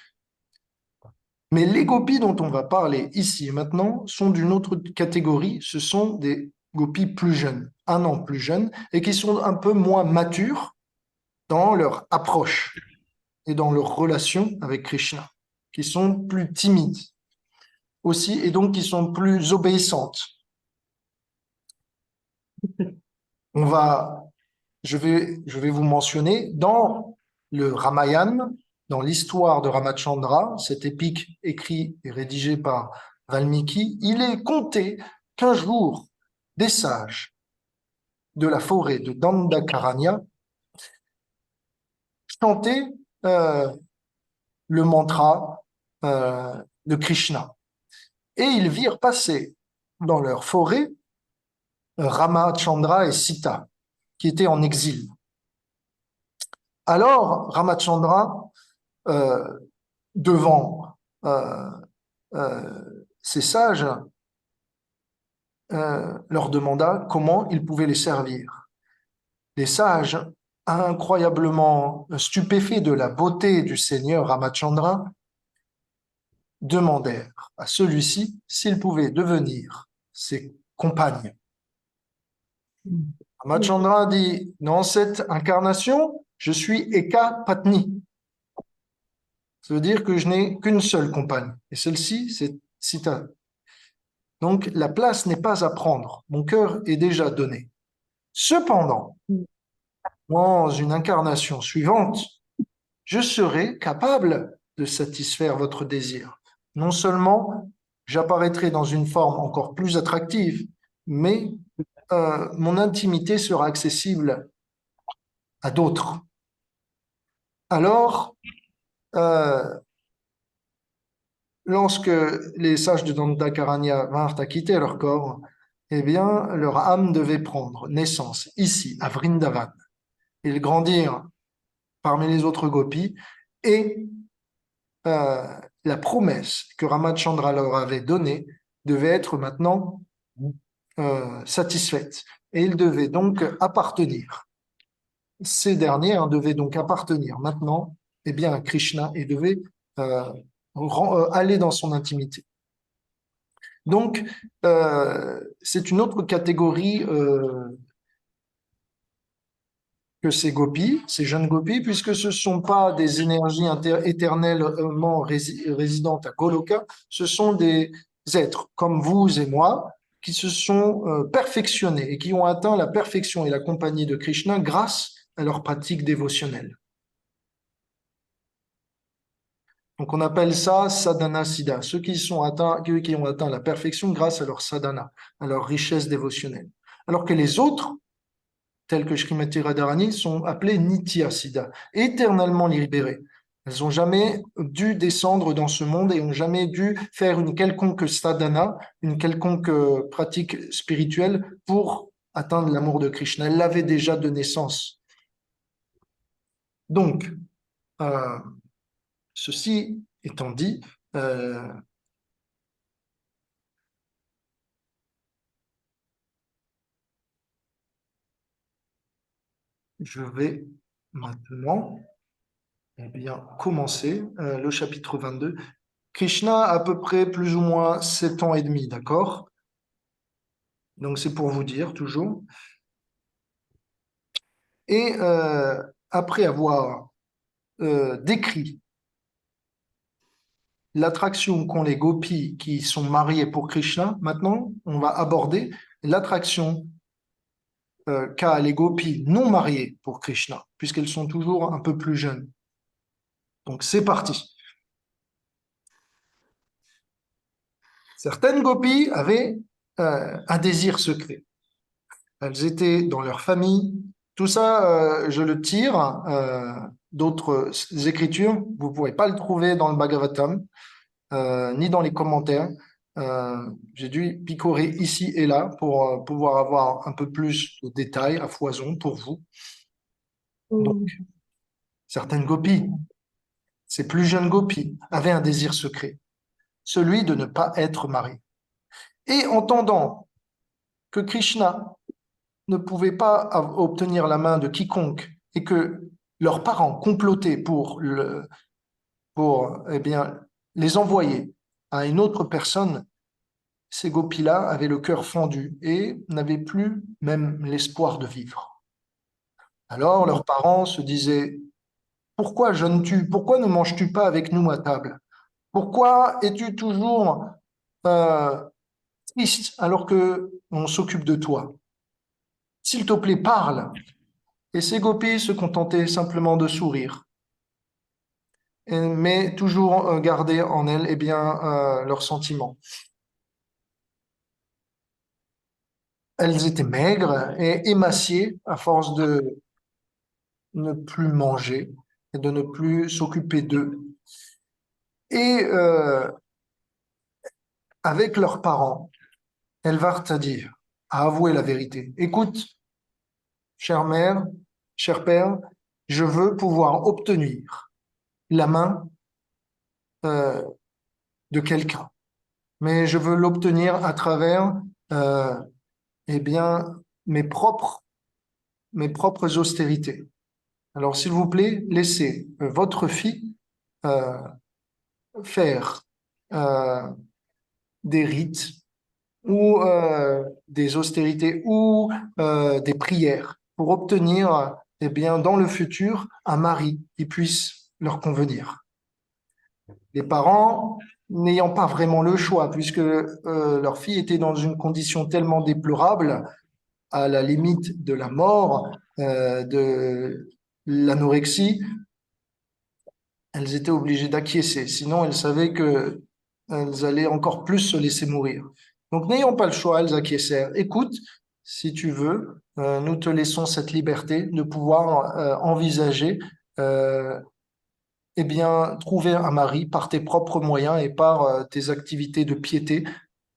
Mais les gopis dont on va parler ici et maintenant sont d'une autre catégorie. Ce sont des gopis plus jeunes, un an plus jeunes, et qui sont un peu moins matures dans leur approche et dans leur relation avec Krishna, qui sont plus timides aussi, et donc qui sont plus obéissantes. On va, je vais vous mentionner dans le Ramayana, dans l'histoire de Ramachandra, cet épique écrit et rédigé par Valmiki, il est compté qu'un jour, des sages de la forêt de Dandakaranya chantaient le mantra de Krishna. Et ils virent passer dans leur forêt Ramachandra et Sita, qui étaient en exil. Alors, Ramachandra, euh, devant ces sages, leur demanda comment ils pouvaient les servir. Les sages, incroyablement stupéfaits de la beauté du Seigneur Ramachandra, demandèrent à celui-ci s'il pouvait devenir ses compagnes. Ramachandra dit, dans cette incarnation, je suis Eka Patni. Ça veut dire que je n'ai qu'une seule compagne. Et celle-ci, c'est Sita. Donc, la place n'est pas à prendre. Mon cœur est déjà donné. Cependant, dans une incarnation suivante, je serai capable de satisfaire votre désir. Non seulement j'apparaîtrai dans une forme encore plus attractive, mais mon intimité sera accessible à d'autres. Alors, euh, lorsque les sages de Dandakaranya vinrent à quitter leur corps, eh bien, leur âme devait prendre naissance ici, à Vrindavan. Ils grandirent parmi les autres gopis et la promesse que Ramachandra leur avait donnée devait être maintenant satisfaite. Et ils devaient donc appartenir. Ces derniers devaient donc appartenir maintenant eh bien, à Krishna et devaient aller dans son intimité. Donc, c'est une autre catégorie que ces gopis, ces jeunes gopis, puisque ce ne sont pas des énergies éternellement résidentes à Goloka, ce sont des êtres comme vous et moi qui se sont perfectionnés et qui ont atteint la perfection et la compagnie de Krishna grâce à leur pratique dévotionnelle. Donc on appelle ça sadhana siddha, ceux qui ont atteint la perfection grâce à leur sadhana, à leur richesse dévotionnelle. Alors que les autres, telles que Srimati Radharani, sont appelées Nitya Siddha, éternellement libérées. Elles n'ont jamais dû descendre dans ce monde et n'ont jamais dû faire une quelconque sadhana, une quelconque pratique spirituelle pour atteindre l'amour de Krishna. Elles l'avaient déjà de naissance. Donc, ceci étant dit, je vais maintenant commencer le chapitre 22. Krishna a à peu près plus ou moins 7 ans et demi, d'accord? Donc c'est pour vous dire toujours. Et après avoir décrit l'attraction qu'ont les gopis qui sont mariés pour Krishna, maintenant on va aborder l'attraction qu'a les gopis non mariées pour Krishna, puisqu'elles sont toujours un peu plus jeunes. Donc c'est parti. Certaines gopis avaient un désir secret. Elles étaient dans leur famille. Tout ça, je le tire d'autres écritures. Vous ne pourrez pas le trouver dans le Bhagavatam, ni dans les commentaires. J'ai dû picorer ici et là pour pouvoir avoir un peu plus de détails à foison pour vous. Donc, certaines gopis, ces plus jeunes gopis, avaient un désir secret, celui de ne pas être mariées. Et entendant que Krishna ne pouvaient pas obtenir la main de quiconque et que leurs parents complotaient pour les envoyer à une autre personne, ces gopis-là avaient le cœur fendu et n'avaient plus même l'espoir de vivre. Alors leurs parents se disaient: pourquoi jeûnes-tu? Pourquoi ne manges-tu pas avec nous à table? Pourquoi es-tu toujours triste alors que on s'occupe de toi? S'il te plaît, parle. Et ces gopis se contentaient simplement de sourire, mais toujours garder en elles leurs sentiments. Elles étaient maigres et émaciées à force de ne plus manger et de ne plus s'occuper d'eux. Et avec leurs parents, elles vinrent à avouer la vérité. Écoute, chère mère, cher père, je veux pouvoir obtenir la main euh, de quelqu'un, mais je veux l'obtenir à travers euh, eh bien, mes propres austérités. Alors, s'il vous plaît, laissez votre fille euh, faire euh, des rites ou des austérités ou des prières pour obtenir, dans le futur, un mari qui puisse leur convenir. Les parents, n'ayant pas vraiment le choix, puisque leur fille était dans une condition tellement déplorable, à la limite de la mort, de l'anorexie, elles étaient obligées d'acquiescer. Sinon, elles savaient que elles allaient encore plus se laisser mourir. Donc, n'ayant pas le choix, elles acquiescèrent. Écoute, si tu veux, nous te laissons cette liberté de pouvoir envisager, trouver un mari par tes propres moyens et par tes activités de piété.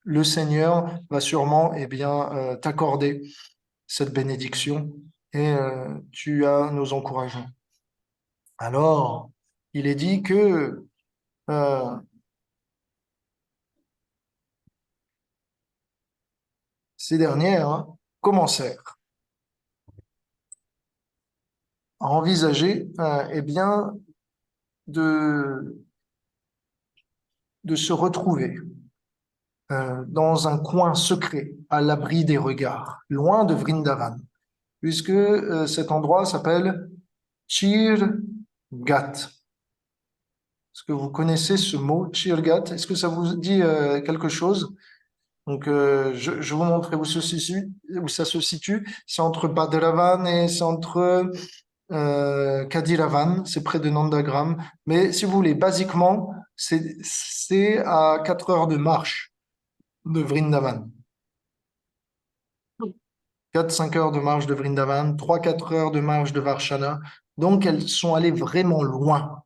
Le Seigneur va sûrement, t'accorder cette bénédiction et tu as nos encouragements. Alors, il est dit que ces dernières commencèrent à envisager de, de se retrouver dans un coin secret, à l'abri des regards, loin de Vrindavan, puisque cet endroit s'appelle Chirgat. Est-ce que vous connaissez ce mot, Chirgat? Est-ce que ça vous dit quelque chose? Donc, je vous montrer où ça se situe. C'est entre Bhadravan et c'est entre Kadiravan, c'est près de Nandagram. Mais si vous voulez, basiquement, c'est à 4 heures de marche de Vrindavan. 4-5 heures de marche de Vrindavan, 3-4 heures de marche de Varshana. Donc, elles sont allées vraiment loin,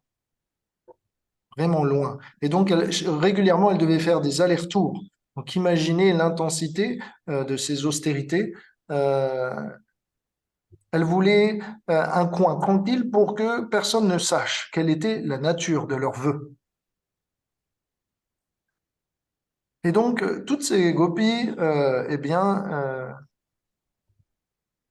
vraiment loin. Et donc, régulièrement, elles devaient faire des allers-retours. Donc, imaginez l'intensité de ces austérités. Euh, Elles voulaient un coin tranquille pour que personne ne sache quelle était la nature de leurs vœux. Et donc, toutes ces gopis, eh bien,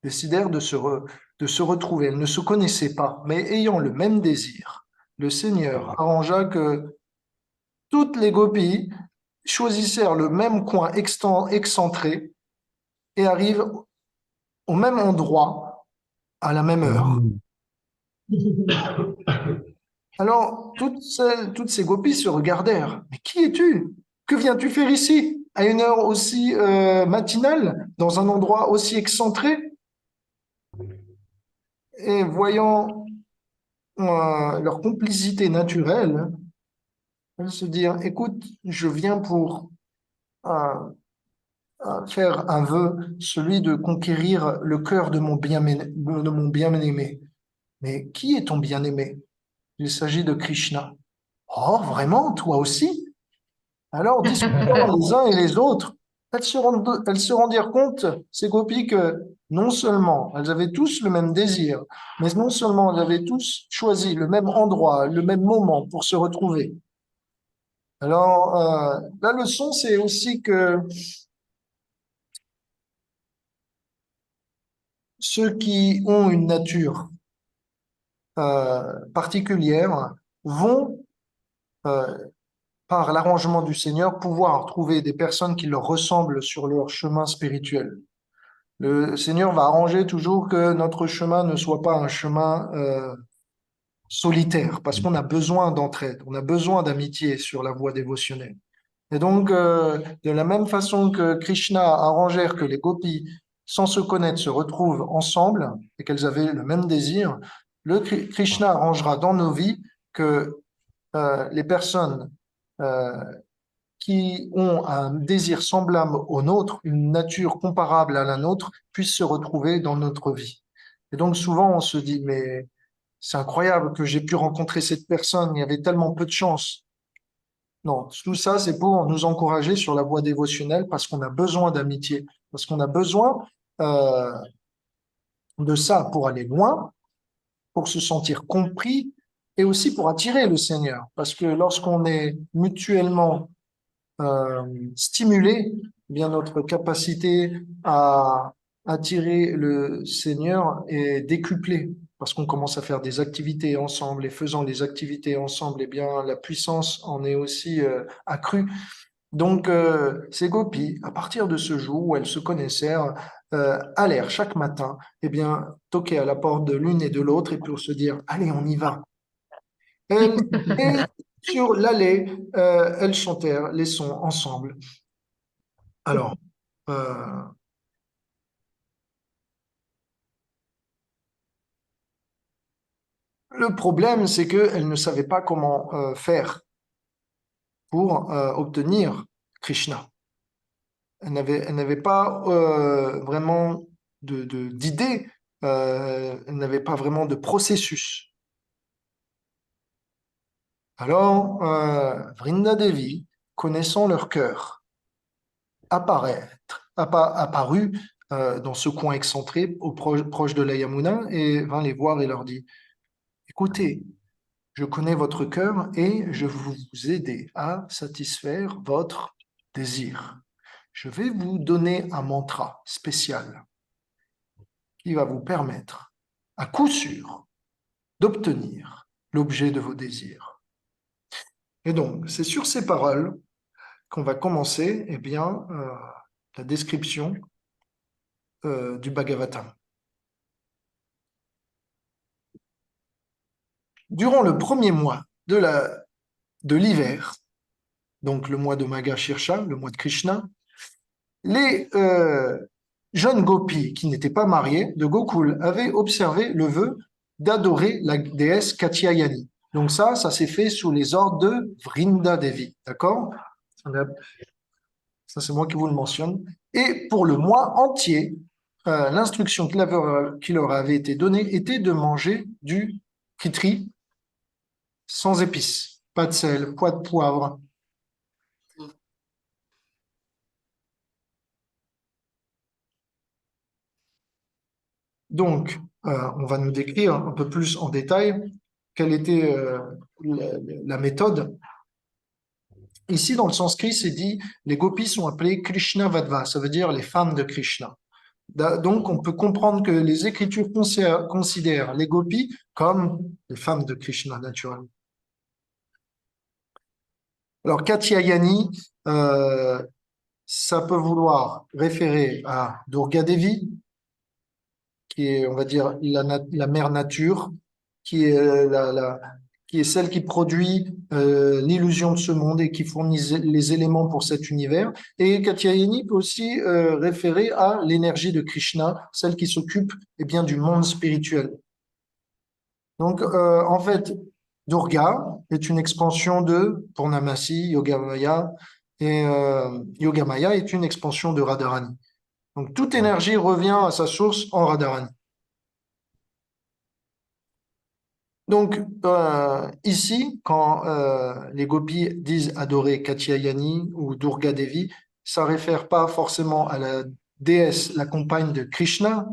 décidèrent de se retrouver. Elles ne se connaissaient pas, mais ayant le même désir. Le Seigneur arrangea que toutes les gopis choisissèrent le même coin excentré et arrivent au même endroit à la même heure. Alors, toutes ces gopis se regardèrent. Mais qui es-tu? Que viens-tu faire ici, à une heure aussi matinale, dans un endroit aussi excentré? Et voyant leur complicité naturelle, elles se dirent, écoute, je viens pour euh, faire un vœu, celui de conquérir le cœur de mon bien-aimé. Mais qui est ton bien-aimé? Il s'agit de Krishna. Oh, vraiment, toi aussi? Alors, discutant les uns et les autres, elles se rendirent compte, ces gopis, que non seulement elles avaient tous le même désir, mais non seulement elles avaient tous choisi le même endroit, le même moment pour se retrouver. Alors, la leçon, c'est aussi que ceux qui ont une nature particulière vont, euh, par l'arrangement du Seigneur, pouvoir trouver des personnes qui leur ressemblent sur leur chemin spirituel. Le Seigneur va arranger toujours que notre chemin ne soit pas un chemin solitaire, parce qu'on a besoin d'entraide, on a besoin d'amitié sur la voie dévotionnelle. Et donc, de la même façon que Krishna arrangèrent que les gopis, sans se connaître, se retrouvent ensemble et qu'elles avaient le même désir, Krishna arrangera dans nos vies que les personnes euh, qui ont un désir semblable au nôtre, une nature comparable à la nôtre, puissent se retrouver dans notre vie. Et donc souvent on se dit, mais c'est incroyable que j'ai pu rencontrer cette personne, il y avait tellement peu de chance. Non, tout ça c'est pour nous encourager sur la voie dévotionnelle parce qu'on a besoin d'amitié, parce qu'on a besoin euh, de ça pour aller loin, pour se sentir compris et aussi pour attirer le Seigneur. Parce que lorsqu'on est mutuellement stimuler eh bien notre capacité à attirer le Seigneur est décuplée parce qu'on commence à faire des activités ensemble et faisant les activités ensemble, eh bien la puissance en est aussi accrue. Donc ces gopis, à partir de ce jour où elles se connaissèrent, allèrent chaque matin, eh bien toquer à la porte de l'une et de l'autre et pour se dire, allez, on y va. Et sur l'allée, elles chantèrent les sons ensemble. Alors, euh, le problème, c'est qu'elles ne savaient pas comment faire pour obtenir Krishna. Elles n'avaient pas vraiment d'idée, elles n'avaient pas vraiment de processus. Alors, Vrinda Devi, connaissant leur cœur, apparut dans ce coin excentré, proche de la Yamuna, et vint les voir et leur dit, écoutez, je connais votre cœur et je vais vous aider à satisfaire votre désir. Je vais vous donner un mantra spécial qui va vous permettre, à coup sûr, d'obtenir l'objet de vos désirs. Et donc, c'est sur ces paroles qu'on va commencer la description du Bhagavatam. Durant le premier mois de l'hiver, donc le mois de Magha Shirsha, le mois de Krishna, les jeunes gopis qui n'étaient pas mariés de Gokul avaient observé le vœu d'adorer la déesse Katyayani. Donc ça s'est fait sous les ordres de Vrinda Devi, d'accord? Ça, c'est moi qui vous le mentionne. Et pour le mois entier, l'instruction qui leur avait été donnée était de manger du kitri sans épices, pas de sel, pas de poivre. Donc, on va nous décrire un peu plus en détail quelle était la, la méthode. Ici, dans le sanskrit, c'est dit, les gopis sont appelées Krishna Vadva, ça veut dire les femmes de Krishna. Donc, on peut comprendre que les Écritures considèrent les gopis comme les femmes de Krishna, naturellement. Alors, Katyayani, ça peut vouloir référer à Durga Devi, qui est, on va dire, la mère nature, qui est, qui est celle qui produit l'illusion de ce monde et qui fournit les éléments pour cet univers. Et Katyayani peut aussi référer à l'énergie de Krishna, celle qui s'occupe eh bien, du monde spirituel. Donc, en fait, Durga est une expansion de Purnamasi, Yogamaya, et Yogamaya est une expansion de Radharani. Donc, toute énergie revient à sa source en Radharani. Donc, ici, quand les gopis disent adorer Katyayani ou Durga Devi, ça réfère pas forcément à la déesse, la compagne de Krishna,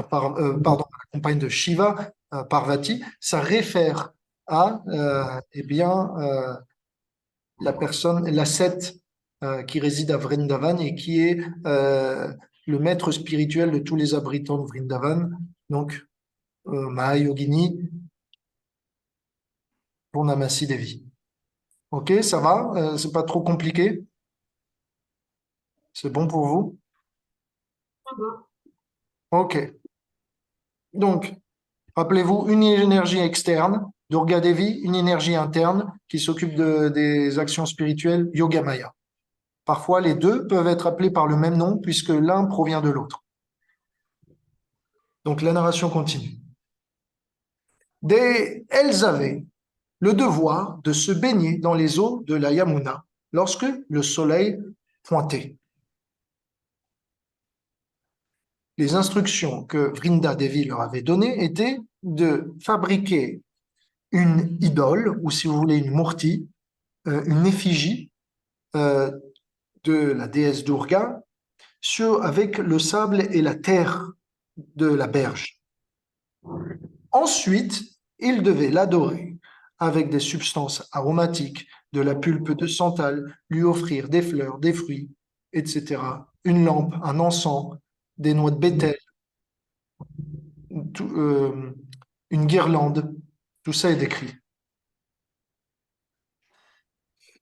pardon, la compagne de Shiva, Parvati, ça réfère à eh bien, la personne, l'ascète qui réside à Vrindavan et qui est le maître spirituel de tous les abritants de Vrindavan, donc Mahayogini Purnamasi Devi. Ok, ça va? C'est pas trop compliqué? C'est bon pour vous? Ok. Donc, rappelez-vous, une énergie externe, Durga Devi, une énergie interne qui s'occupe des actions spirituelles, Yogamaya. Parfois, les deux peuvent être appelés par le même nom puisque l'un provient de l'autre. Donc, la narration continue. Elles avaient le devoir de se baigner dans les eaux de la Yamuna lorsque le soleil pointait. Les instructions que Vrinda Devi leur avait données étaient de fabriquer une idole, ou si vous voulez une murti, une effigie euh, de la déesse Durga avec le sable et la terre de la berge. Ensuite, ils devaient l'adorer avec des substances aromatiques, de la pulpe de santal, lui offrir des fleurs, des fruits, etc., une lampe, un encens, des noix de bétel, tout, une guirlande, tout ça est décrit.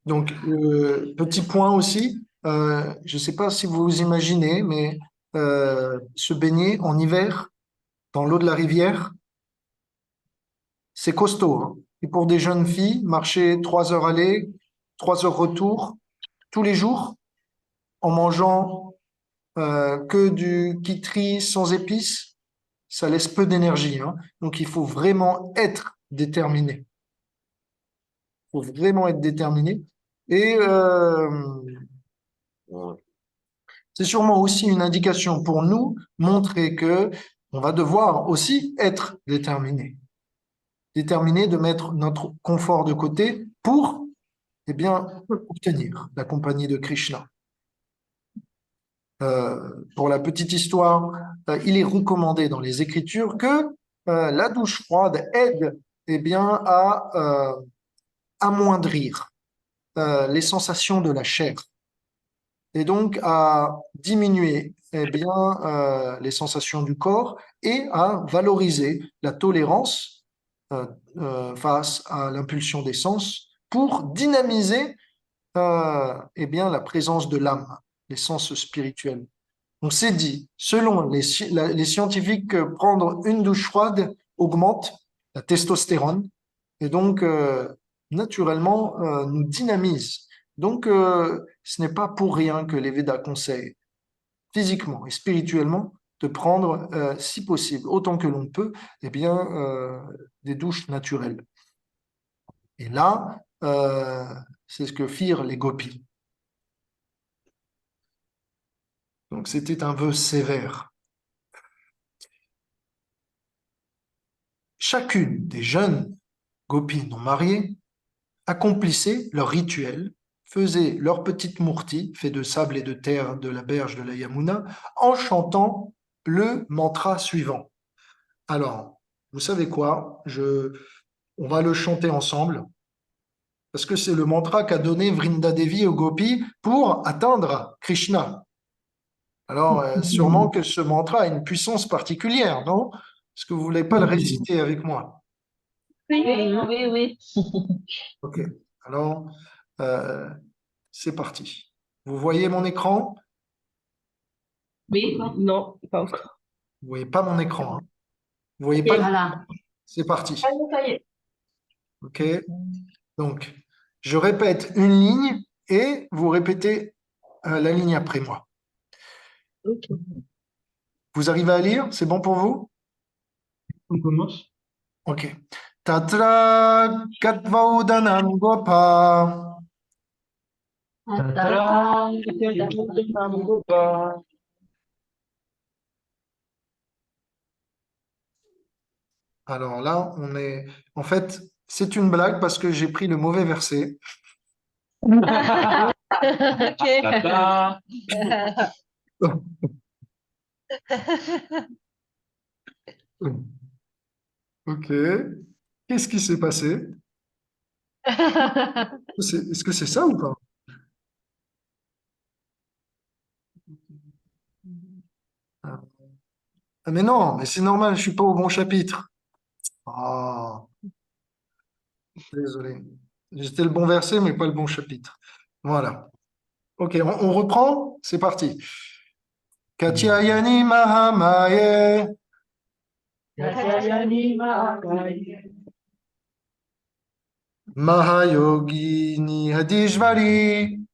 Donc, petit point aussi, je ne sais pas si vous vous imaginez, mais se baigner en hiver dans l'eau de la rivière, c'est costaud, hein. Et pour des jeunes filles, marcher 3 heures aller, 3 heures retour, tous les jours, en mangeant que du kitri sans épices, ça laisse peu d'énergie, hein. Donc, il faut vraiment être déterminé. Il faut vraiment être déterminé. Et c'est sûrement aussi une indication pour nous, montrer que on va devoir aussi être déterminé. Déterminé de mettre notre confort de côté pour, eh bien, obtenir la compagnie de Krishna. Pour la petite histoire, il est recommandé dans les Écritures que la douche froide aide, eh bien, à amoindrir les sensations de la chair et donc à diminuer eh bien, les sensations du corps et à valoriser la tolérance face à l'impulsion des sens pour dynamiser eh bien, la présence de l'âme, les sens spirituels. Donc c'est dit, selon les scientifiques, que prendre une douche froide augmente la testostérone et donc naturellement nous dynamise. Donc ce n'est pas pour rien que les Védas conseillent physiquement et spirituellement de prendre, si possible, autant que l'on peut, eh bien, des douches naturelles. Et là, c'est ce que firent les gopis. Donc c'était un vœu sévère. chacune des jeunes gopis non mariées accomplissaient leur rituel, faisaient leur petite mourti, fait de sable et de terre de la berge de la Yamuna, en chantant le mantra suivant. Alors, vous savez quoi? On va le chanter ensemble, parce que c'est le mantra qu'a donné Vrinda Devi aux gopis pour atteindre Krishna. Alors, sûrement que ce mantra a une puissance particulière, non? Est-ce que vous voulez pas le réciter avec moi? Oui, oui, oui. Ok. Alors, euh, c'est parti. Vous voyez mon écran? Oui, non, pas encore. Vous voyez pas mon écran, hein? Vous voyez Et pas le... voilà. C'est parti. Ah, ça y est. Ok. Donc, je répète une ligne et vous répétez la ligne après moi. Ok. Vous arrivez à lire? C'est bon pour vous? On commence. Ok. Tatra Katvaudanam Gopa. Tatra Gopa. Alors là, on est. En fait, c'est une blague parce que j'ai pris le mauvais verset. Ok. Tata. Ok. Qu'est-ce qui s'est passé? Est-ce que c'est ça ou pas? Ah, mais non, mais c'est normal, je suis pas au bon chapitre. Ah, désolé. C'était le bon verset, mais pas le bon chapitre. Voilà. Ok, on reprend? C'est parti. Katyayani Mahamaye, Katyayani Mahamaye. Mahayogini Hadishvari,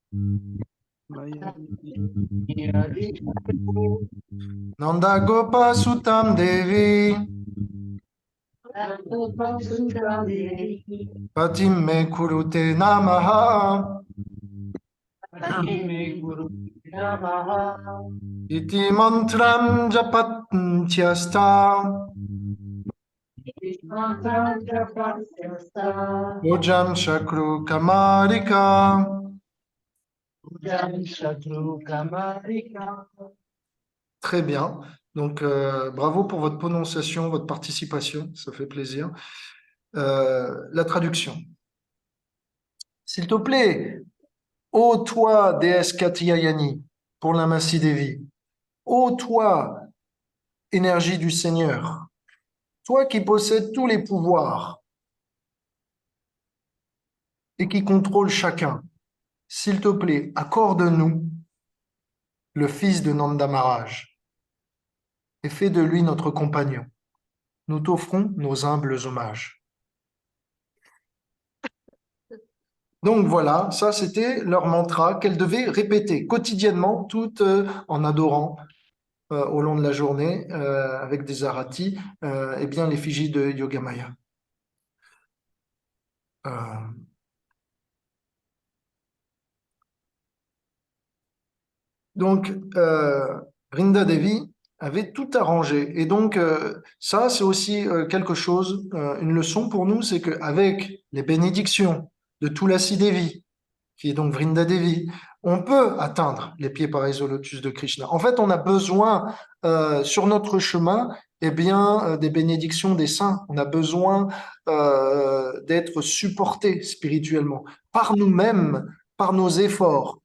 Nanda Gopa Sutam Devi, Patim Me Kurute Namaha, Iti Mantram Japatyasta, Ojam Shakru Kamarika. Très bien. Donc, bravo pour votre prononciation, votre participation, ça fait plaisir. La traduction. S'il te plaît, ô toi, déesse Katyayani, pour la Massi Devi, ô toi, énergie du Seigneur, toi qui possèdes tous les pouvoirs et qui contrôle chacun, s'il te plaît, accorde-nous le fils de Nanda Maharaj et fais de lui notre compagnon. Nous t'offrons nos humbles hommages. Donc voilà, ça c'était leur mantra qu'elles devaient répéter quotidiennement, tout en adorant au long de la journée avec des aratis, eh bien l'effigie de Yogamaya. Euh, donc Vrinda Devi avait tout arrangé et donc ça c'est aussi quelque chose, une leçon pour nous, c'est qu'avec les bénédictions de Tulasi Devi, qui est donc Vrinda Devi, on peut atteindre les pieds pareils au lotus de Krishna. En fait, on a besoin sur notre chemin, eh bien, des bénédictions des saints. On a besoin d'être supportés spirituellement par nous-mêmes, par nos efforts.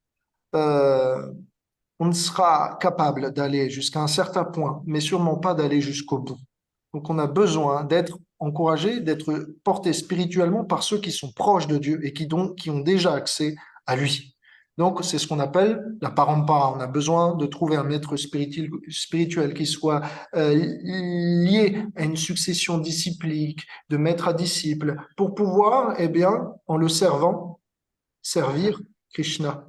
Euh, on sera capable d'aller jusqu'à un certain point, mais sûrement pas d'aller jusqu'au bout. Donc, on a besoin d'être encouragé, d'être porté spirituellement par ceux qui sont proches de Dieu et qui ont déjà accès à lui. Donc, c'est ce qu'on appelle la parampara. On a besoin de trouver un maître spirituel qui soit lié à une succession disciplique, de maître à disciple, pour pouvoir, eh bien, en le servant, servir Krishna.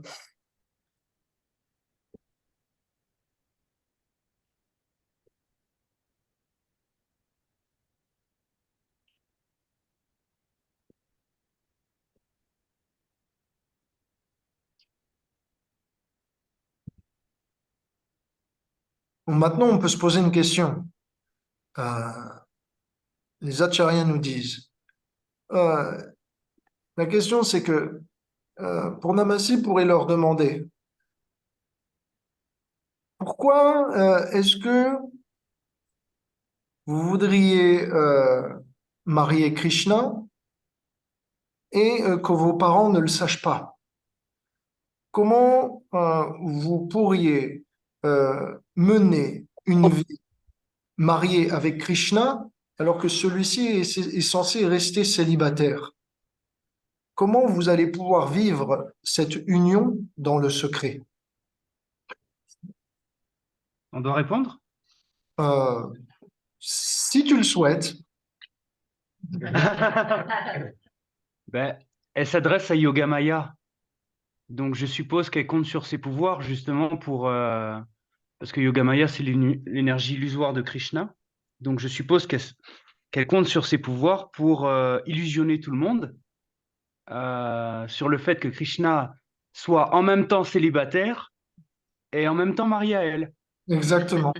Bon, maintenant, on peut se poser une question. Euh, les acharyas nous disent. La question, c'est que Purnamasi pourrait leur demander pourquoi est-ce que vous voudriez marier Krishna et que vos parents ne le sachent pas? Comment vous pourriez mener une vie mariée avec Krishna alors que celui-ci est censé rester célibataire? Comment vous allez pouvoir vivre cette union dans le secret? On doit répondre? Euh, Si tu le souhaites, Ben, elle s'adresse à Yogamaya. Donc, je suppose qu'elle compte sur ses pouvoirs justement pour... parce que Yogamaya, c'est l'énergie illusoire de Krishna. Donc, je suppose qu'elle compte sur ses pouvoirs pour illusionner tout le monde sur le fait que Krishna soit en même temps célibataire et en même temps marié à elle. exactement.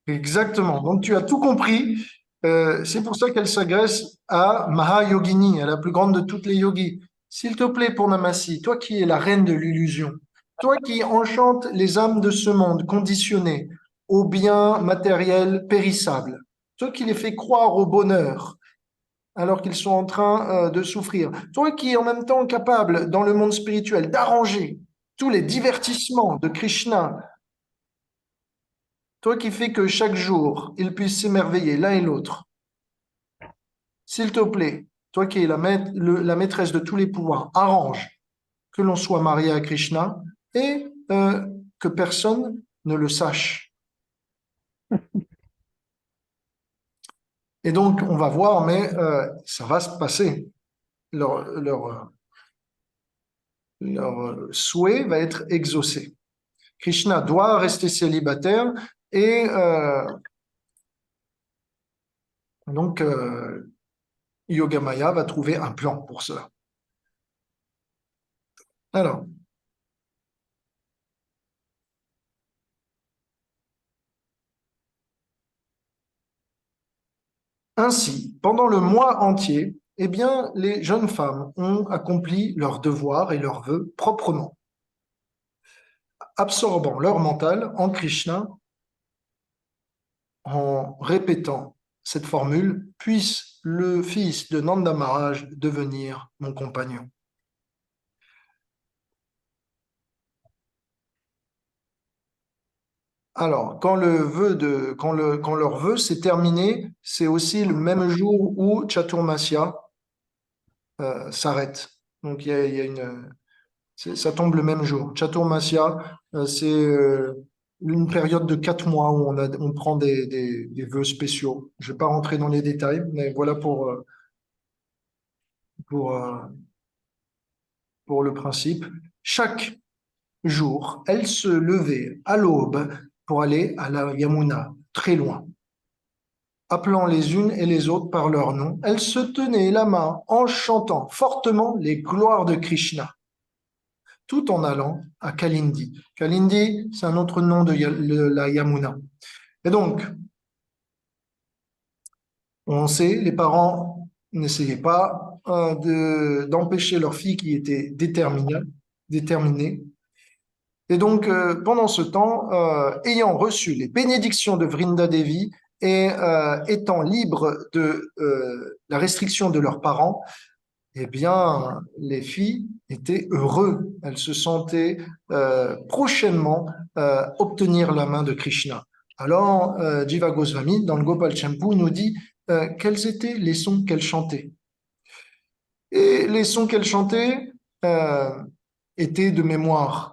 Exactement. Donc tu as tout compris. C'est pour ça qu'elle s'agresse à Mahayogini, à la plus grande de toutes les yogis. S'il te plaît, Purnamasi, toi qui es la reine de l'illusion, toi qui enchantes les âmes de ce monde conditionnées aux biens matériels périssables, toi qui les fais croire au bonheur alors qu'ils sont en train de souffrir, toi qui es en même temps capable dans le monde spirituel d'arranger tous les divertissements de Krishna, toi qui fais que chaque jour, ils puissent s'émerveiller l'un et l'autre. S'il te plaît, toi qui es la maîtresse de tous les pouvoirs, arrange que l'on soit marié à Krishna et que personne ne le sache. Et donc, on va voir, mais ça va se passer. Leur souhait va être exaucé. Krishna doit rester célibataire et donc Yogamaya va trouver un plan pour cela. Alors, ainsi, pendant le mois entier, eh bien, les jeunes femmes ont accompli leurs devoirs et leurs vœux proprement, absorbant leur mental en Krishna en répétant cette formule, puisse le fils de Nanda Maharaj devenir mon compagnon. Alors, quand leur vœu s'est terminé, c'est aussi le même jour où Chaturmasya s'arrête. Donc, il y a ça tombe le même jour. Chaturmasya, c'est une période de 4 mois où on prend des vœux spéciaux. Je ne vais pas rentrer dans les détails, mais voilà pour, euh, pour le principe. Chaque jour, elle se levait à l'aube pour aller à la Yamuna, très loin. Appelant les unes et les autres par leur nom, elle se tenait la main en chantant fortement les gloires de Krishna, tout en allant à Kalindi. Kalindi, c'est un autre nom de la Yamuna. Et donc, on sait, les parents n'essayaient pas d'empêcher leur fille qui était déterminée. Et donc, pendant ce temps, ayant reçu les bénédictions de Vrinda Devi et étant libres de la restriction de leurs parents, eh bien, les filles étaient heureuses. Elles se sentaient prochainement obtenir la main de Krishna. Alors, Jiva Goswami, dans le Gopal Champu, nous dit quels étaient les sons qu'elle chantait. Et les sons qu'elle chantait étaient de mémoire.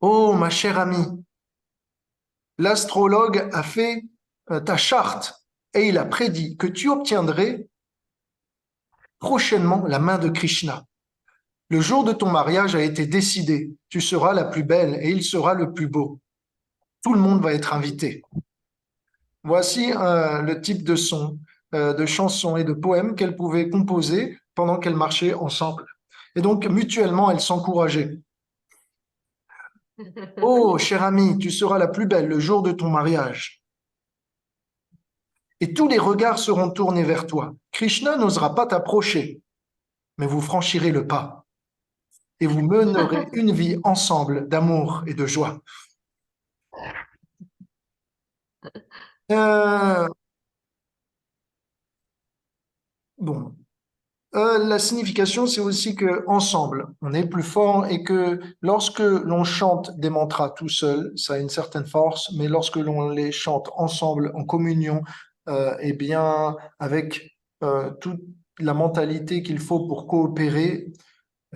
Oh, ma chère amie, l'astrologue a fait ta charte et il a prédit que tu obtiendrais prochainement la main de Krishna. Le jour de ton mariage a été décidé. Tu seras la plus belle et il sera le plus beau. Tout le monde va être invité. Voici le type de son, de chansons et de poèmes qu'elles pouvaient composer pendant qu'elles marchaient ensemble. Et donc, mutuellement, elles s'encourageaient. Oh, chère amie, tu seras la plus belle le jour de ton mariage. et tous les regards seront tournés vers toi. Krishna n'osera pas t'approcher, mais vous franchirez le pas et vous mènerez une vie ensemble d'amour et de joie. Euh, bon, la signification, c'est aussi que ensemble, on est plus fort et que lorsque l'on chante des mantras tout seul, ça a une certaine force, mais lorsque l'on les chante ensemble, en communion, eh bien, avec toute la mentalité qu'il faut pour coopérer,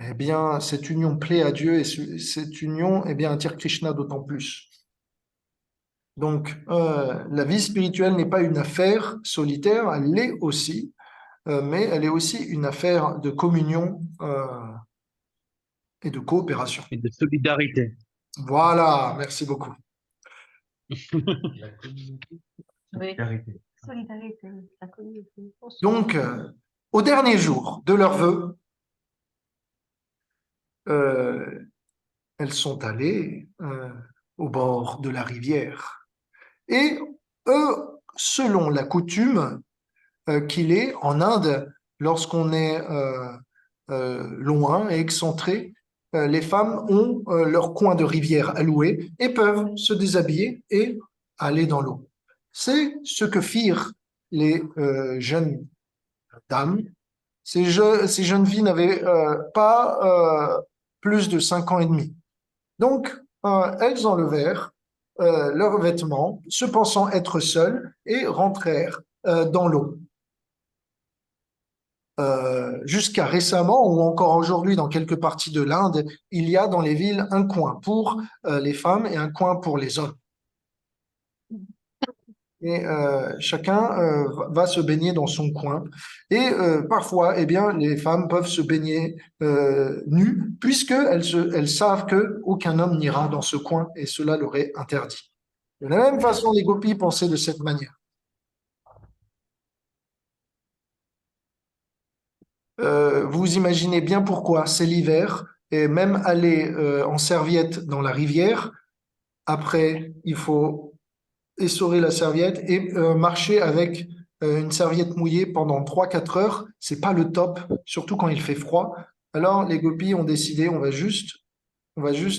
eh bien, cette union plaît à Dieu et cette union, eh bien, attire Krishna d'autant plus. Donc, la vie spirituelle n'est pas une affaire solitaire, elle l'est aussi, mais elle est aussi une affaire de communion et de coopération. Et de solidarité. Voilà, merci beaucoup. Oui. Solidarité. Solidarité, la communauté. Donc, au dernier jour de leur vœu, elles sont allées au bord de la rivière. Et eux, selon la coutume qu'il est en Inde, lorsqu'on est loin et excentré, les femmes ont leur coin de rivière à louer et peuvent se déshabiller et aller dans l'eau. C'est ce que firent les jeunes dames. Ces jeunes filles n'avaient pas plus de 5 ans et demi. Donc, elles enlevèrent leurs vêtements, se pensant être seules, et rentrèrent dans l'eau. Jusqu'à récemment, ou encore aujourd'hui dans quelques parties de l'Inde, il y a dans les villes un coin pour les femmes et un coin pour les hommes. Et chacun va se baigner dans son coin. Et parfois, eh bien, les femmes peuvent se baigner nues, puisqu'elles savent qu'aucun homme n'ira dans ce coin, et cela leur est interdit. De la même façon, les gopis pensaient de cette manière. Vous imaginez bien pourquoi c'est l'hiver, et même aller en serviette dans la rivière, après, il faut essorer la serviette et marcher avec une serviette mouillée pendant 3 4 heures, c'est pas le top, surtout quand il fait froid. Alors les gopis ont décidé, on va juste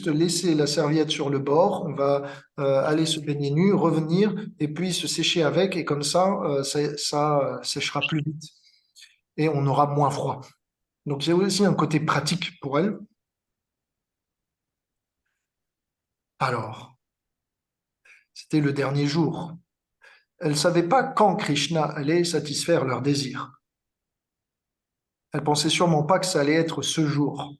laisser la serviette sur le bord, on va aller se baigner nu, revenir et puis se sécher avec, et comme ça séchera plus vite et on aura moins froid. Donc c'est aussi un côté pratique pour elles. Alors, c'était le dernier jour. Elles ne savaient pas quand Krishna allait satisfaire leurs désirs. Elles pensaient sûrement pas que ça allait être ce jour.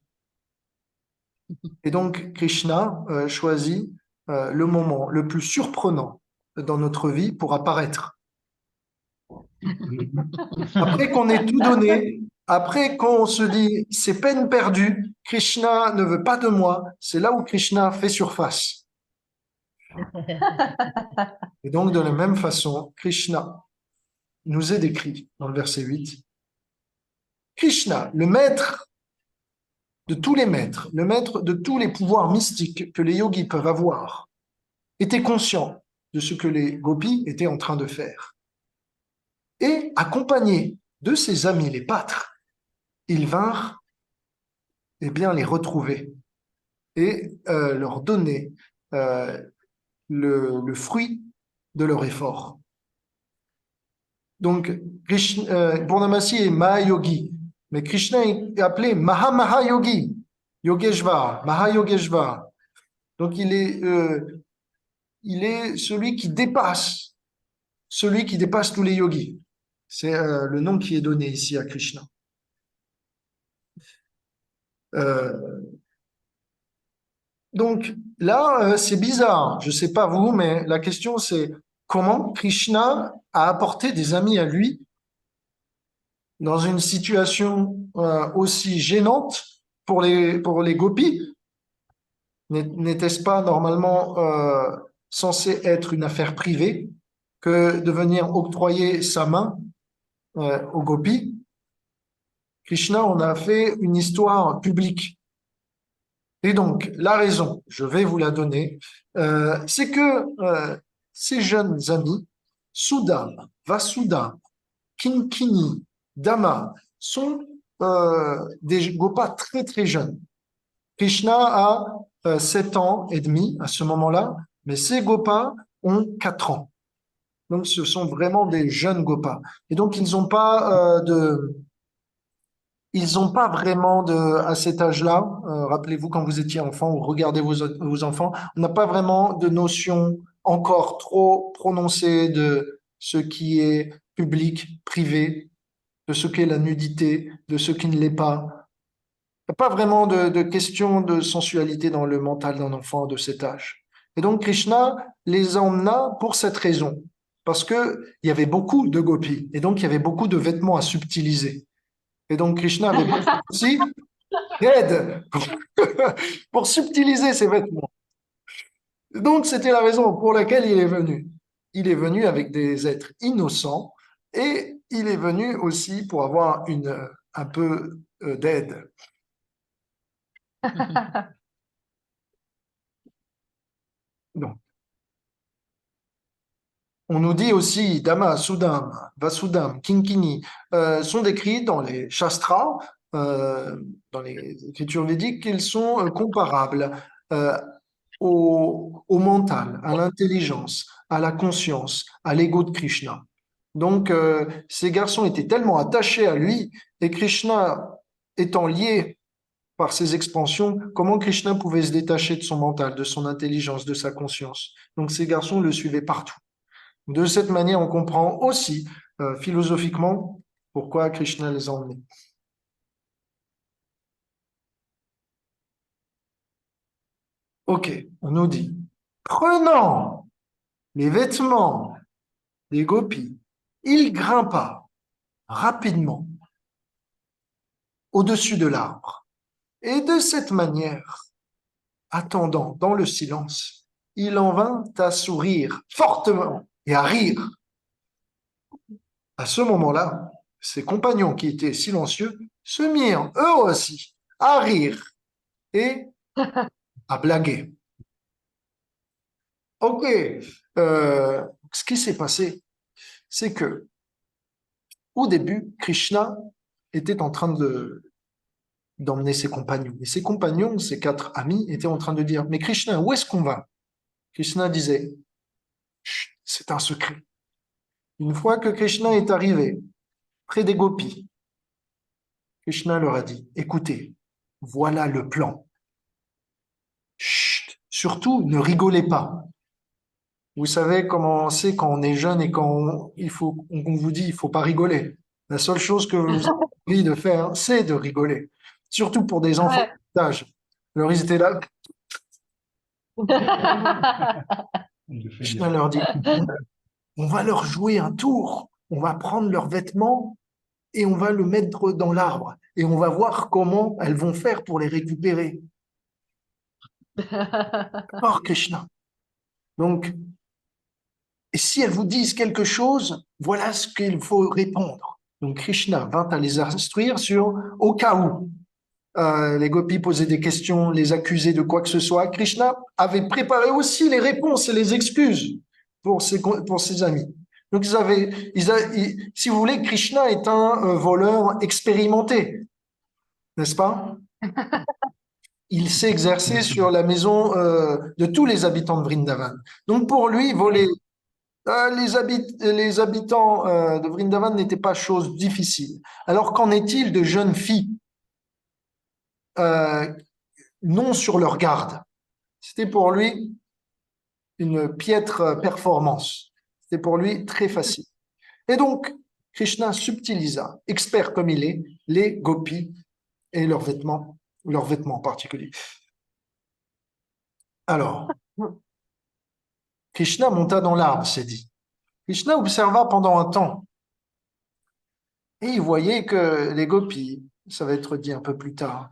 Et donc Krishna choisit le moment le plus surprenant dans notre vie pour apparaître. Après qu'on ait tout donné, après qu'on se dit c'est peine perdue, Krishna ne veut pas de moi, c'est là où Krishna fait surface. Et donc de la même façon, Krishna nous est décrit dans le verset 8. Krishna, le maître de tous les maîtres, le maître de tous les pouvoirs mystiques que les yogis peuvent avoir, était conscient de ce que les gopis étaient en train de faire. Et accompagné de ses amis les pâtres, ils vinrent eh bien, les retrouver et leur donner le fruit de leur effort. Donc, Purnamasi est Mahayogi, mais Krishna est appelé Mahamahayogi, Yogeshvar, Mahayogeshvar. Donc, il est celui qui dépasse tous les yogis. C'est le nom qui est donné ici à Krishna. Donc là, c'est bizarre. Je ne sais pas vous, mais la question c'est comment Krishna a apporté des amis à lui dans une situation aussi gênante pour les gopis. N'était-ce pas normalement censé être une affaire privée que de venir octroyer sa main aux gopis? Krishna en a fait une histoire publique. Et donc, la raison, je vais vous la donner, c'est que ces jeunes amis, soudain, Vasudha, Kinkini, Dama sont des gopas très très jeunes. Krishna a 7 ans et demi à ce moment-là, mais ces gopas ont 4 ans. Donc ce sont vraiment des jeunes gopas. Et donc ils n'ont pas vraiment à cet âge-là, rappelez-vous quand vous étiez enfant ou regardez vos enfants, on n'a pas vraiment de notion encore trop prononcée de ce qui est public, privé, de ce qu'est la nudité, de ce qui ne l'est pas. Il n'y a pas vraiment de question de sensualité dans le mental d'un enfant de cet âge. Et donc Krishna les emmena pour cette raison, parce qu'il y avait beaucoup de gopis, et donc il y avait beaucoup de vêtements à subtiliser. Et donc Krishna avait besoin aussi d'aide pour subtiliser ses vêtements. Donc c'était la raison pour laquelle il est venu. Il est venu avec des êtres innocents et il est venu aussi pour avoir un peu d'aide. Donc, on nous dit aussi Dama, Sudam, Vasudam, Kinkini sont décrits dans les Shastras, dans les écritures védiques, qu'ils sont comparables au mental, à l'intelligence, à la conscience, à l'ego de Krishna. Donc, ces garçons étaient tellement attachés à lui, et Krishna étant lié par ses expansions, comment Krishna pouvait se détacher de son mental, de son intelligence, de sa conscience. Donc, ces garçons le suivaient partout. De cette manière, on comprend aussi philosophiquement pourquoi Krishna les a emmenés. Ok, on nous dit, prenant les vêtements des gopis, il grimpa rapidement au-dessus de l'arbre. Et de cette manière, attendant dans le silence, il en vint à sourire fortement et à rire. À ce moment-là, ses compagnons qui étaient silencieux se mirent eux aussi à rire et à blaguer. Ok, ce qui s'est passé, c'est que au début, Krishna était en train d'emmener ses compagnons. Et ses compagnons, ses 4 amis, étaient en train de dire, mais Krishna, où est-ce qu'on va? Krishna disait, chut, c'est un secret. Une fois que Krishna est arrivé près des gopis, Krishna leur a dit, écoutez, voilà le plan. Chut, surtout, ne rigolez pas. Vous savez comment c'est quand on est jeune et quand on vous dit il faut pas rigoler. La seule chose que vous avez envie de faire, c'est de rigoler. Surtout pour des enfants Ouais. d'âge. Alors ils étaient là, Krishna leur dit, on va leur jouer un tour, on va prendre leurs vêtements et on va le mettre dans l'arbre et on va voir comment elles vont faire pour les récupérer. D'accord, Krishna. Donc, et si elles vous disent quelque chose, voilà ce qu'il faut répondre. Donc Krishna vint à les instruire sur au cas où les gopis posaient des questions, les accusaient de quoi que ce soit. Krishna avait préparé aussi les réponses et les excuses pour ses amis. Donc si vous voulez, Krishna est un voleur expérimenté, n'est-ce pas? Il s'est exercé sur la maison de tous les habitants de Vrindavan. Donc pour lui, voler les habitants de Vrindavan n'étaient pas chose difficile. Alors qu'en est-il de jeunes filles non sur leur garde? C'était pour lui une piètre performance. C'était pour lui très facile. Et donc, Krishna subtilisa, expert comme il est, les gopis et leurs vêtements en particulier. Alors, Krishna monta dans l'arbre, c'est dit. Krishna observa pendant un temps et il voyait que les gopis, ça va être dit un peu plus tard,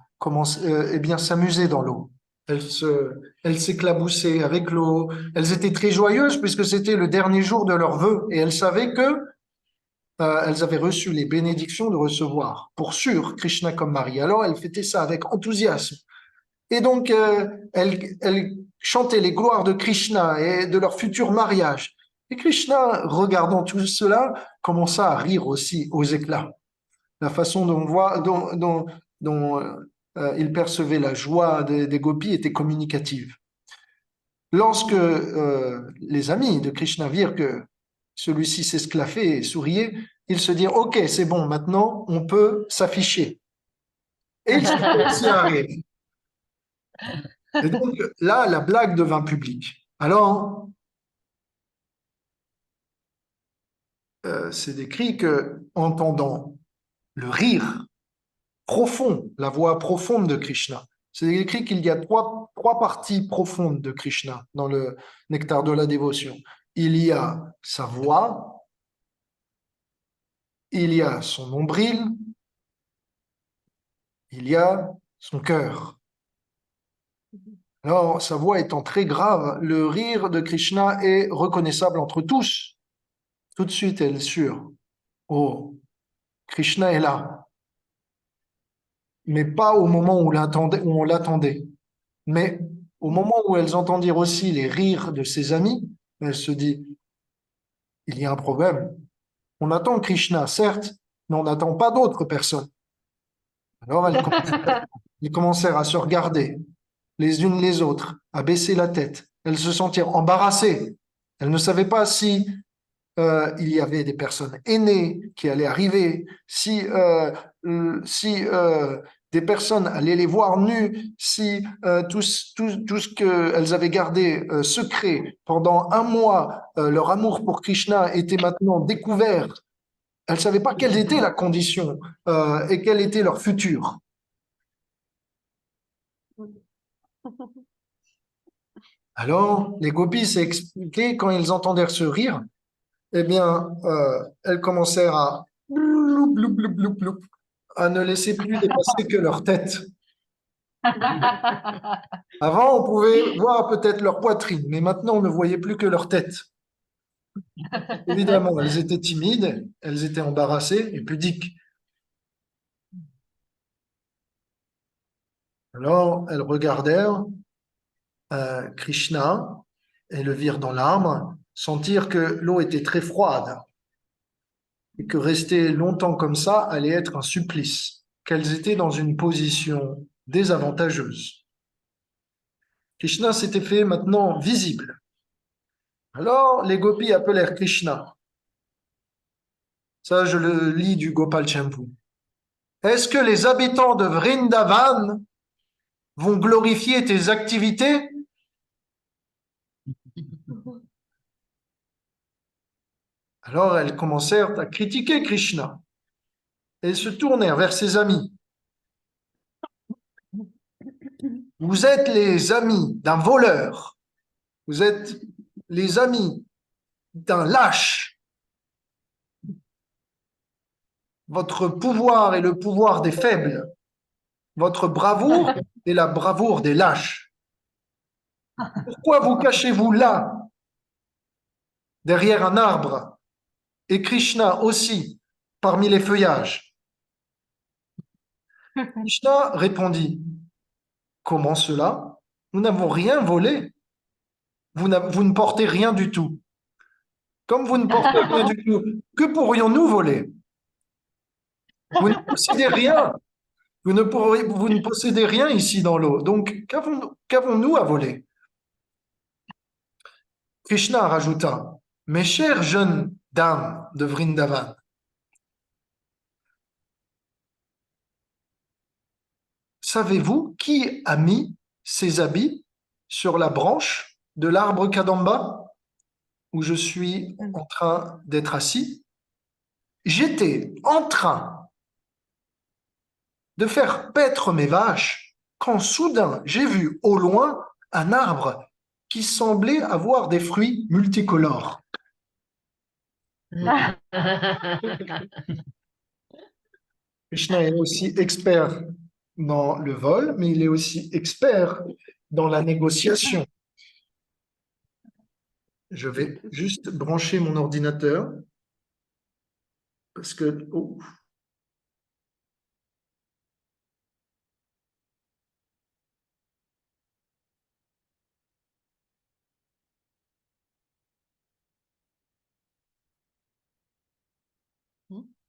s'amusaient dans l'eau. Elles s'éclaboussaient avec l'eau. Elles étaient très joyeuses puisque c'était le dernier jour de leur vœu et elles savaient que elles avaient reçu les bénédictions de recevoir, pour sûr, Krishna comme Marie. Alors elles fêtaient ça avec enthousiasme. Et donc elles chantaient les gloires de Krishna et de leur futur mariage. Et Krishna, regardant tout cela, commença à rire aussi aux éclats. La façon dont il percevait la joie des gopis était communicative. Lorsque les amis de Krishna virent que celui-ci s'esclaffait et souriait, ils se dirent, OK, c'est bon, maintenant on peut s'afficher. Et ils se mirent aussi à rire. Et donc là, la blague devint publique. Alors, c'est décrit que, entendant le rire profond, la voix profonde de Krishna, c'est écrit qu'il y a trois parties profondes de Krishna dans le nectar de la dévotion. Il y a sa voix, il y a son nombril, il y a son cœur. Alors, sa voix étant très grave, le rire de Krishna est reconnaissable entre tous. Tout de suite, elle est sûre. Oh, Krishna est là. Mais pas au moment où on l'attendait. Mais au moment où elles entendirent aussi les rires de ses amis, elles se disent, il y a un problème. On attend Krishna, certes, mais on n'attend pas d'autres personnes. Alors elles commencèrent à se regarder les unes les autres, à baisser la tête. Elles se sentirent embarrassées. Elles ne savaient pas si il y avait des personnes aînées qui allaient arriver, si des personnes allaient les voir nus, si tout ce qu'elles avaient gardé secret pendant un mois, leur amour pour Krishna était maintenant découvert. Elles ne savaient pas quelle était la condition et quel était leur futur. Alors, les gopis s'est expliqué quand ils entendirent ce rire, eh bien, elles commencèrent à bloup, bloup, bloup, bloup, bloup, à ne laisser plus dépasser que leur tête. Avant, on pouvait voir peut-être leur poitrine, mais maintenant, on ne voyait plus que leur tête. Évidemment, elles étaient timides, elles étaient embarrassées et pudiques. Alors, elles regardèrent Krishna et le virent dans l'arbre, sentirent que l'eau était très froide et que rester longtemps comme ça allait être un supplice, qu'elles étaient dans une position désavantageuse. Krishna s'était fait maintenant visible. Alors les gopis appelèrent Krishna. Ça, je le lis du Gopal Champu. Est-ce que les habitants de Vrindavan vont glorifier tes activités? Alors elles commencèrent à critiquer Krishna. Elles se tournèrent vers ses amis. Vous êtes les amis d'un voleur. Vous êtes les amis d'un lâche. Votre pouvoir est le pouvoir des faibles. Votre bravoure est la bravoure des lâches. Pourquoi vous cachez-vous là, derrière un arbre, et Krishna aussi, parmi les feuillages? Krishna répondit, comment cela? Nous n'avons rien volé. Vous ne portez rien du tout. Comme vous ne portez rien du tout, que pourrions-nous voler? Vous ne possédez rien. Vous ne possédez rien ici dans l'eau. Donc, qu'avons-nous à voler? Krishna rajouta, mes chères jeunes dames de Vrindavan, savez-vous qui a mis ses habits sur la branche de l'arbre Kadamba où je suis en train d'être assis? J'étais en train de faire paître mes vaches quand soudain j'ai vu au loin un arbre qui semblait avoir des fruits multicolores. Krishna est aussi expert dans le vol, mais il est aussi expert dans la négociation. Je vais juste brancher mon ordinateur parce que oh, Hmm.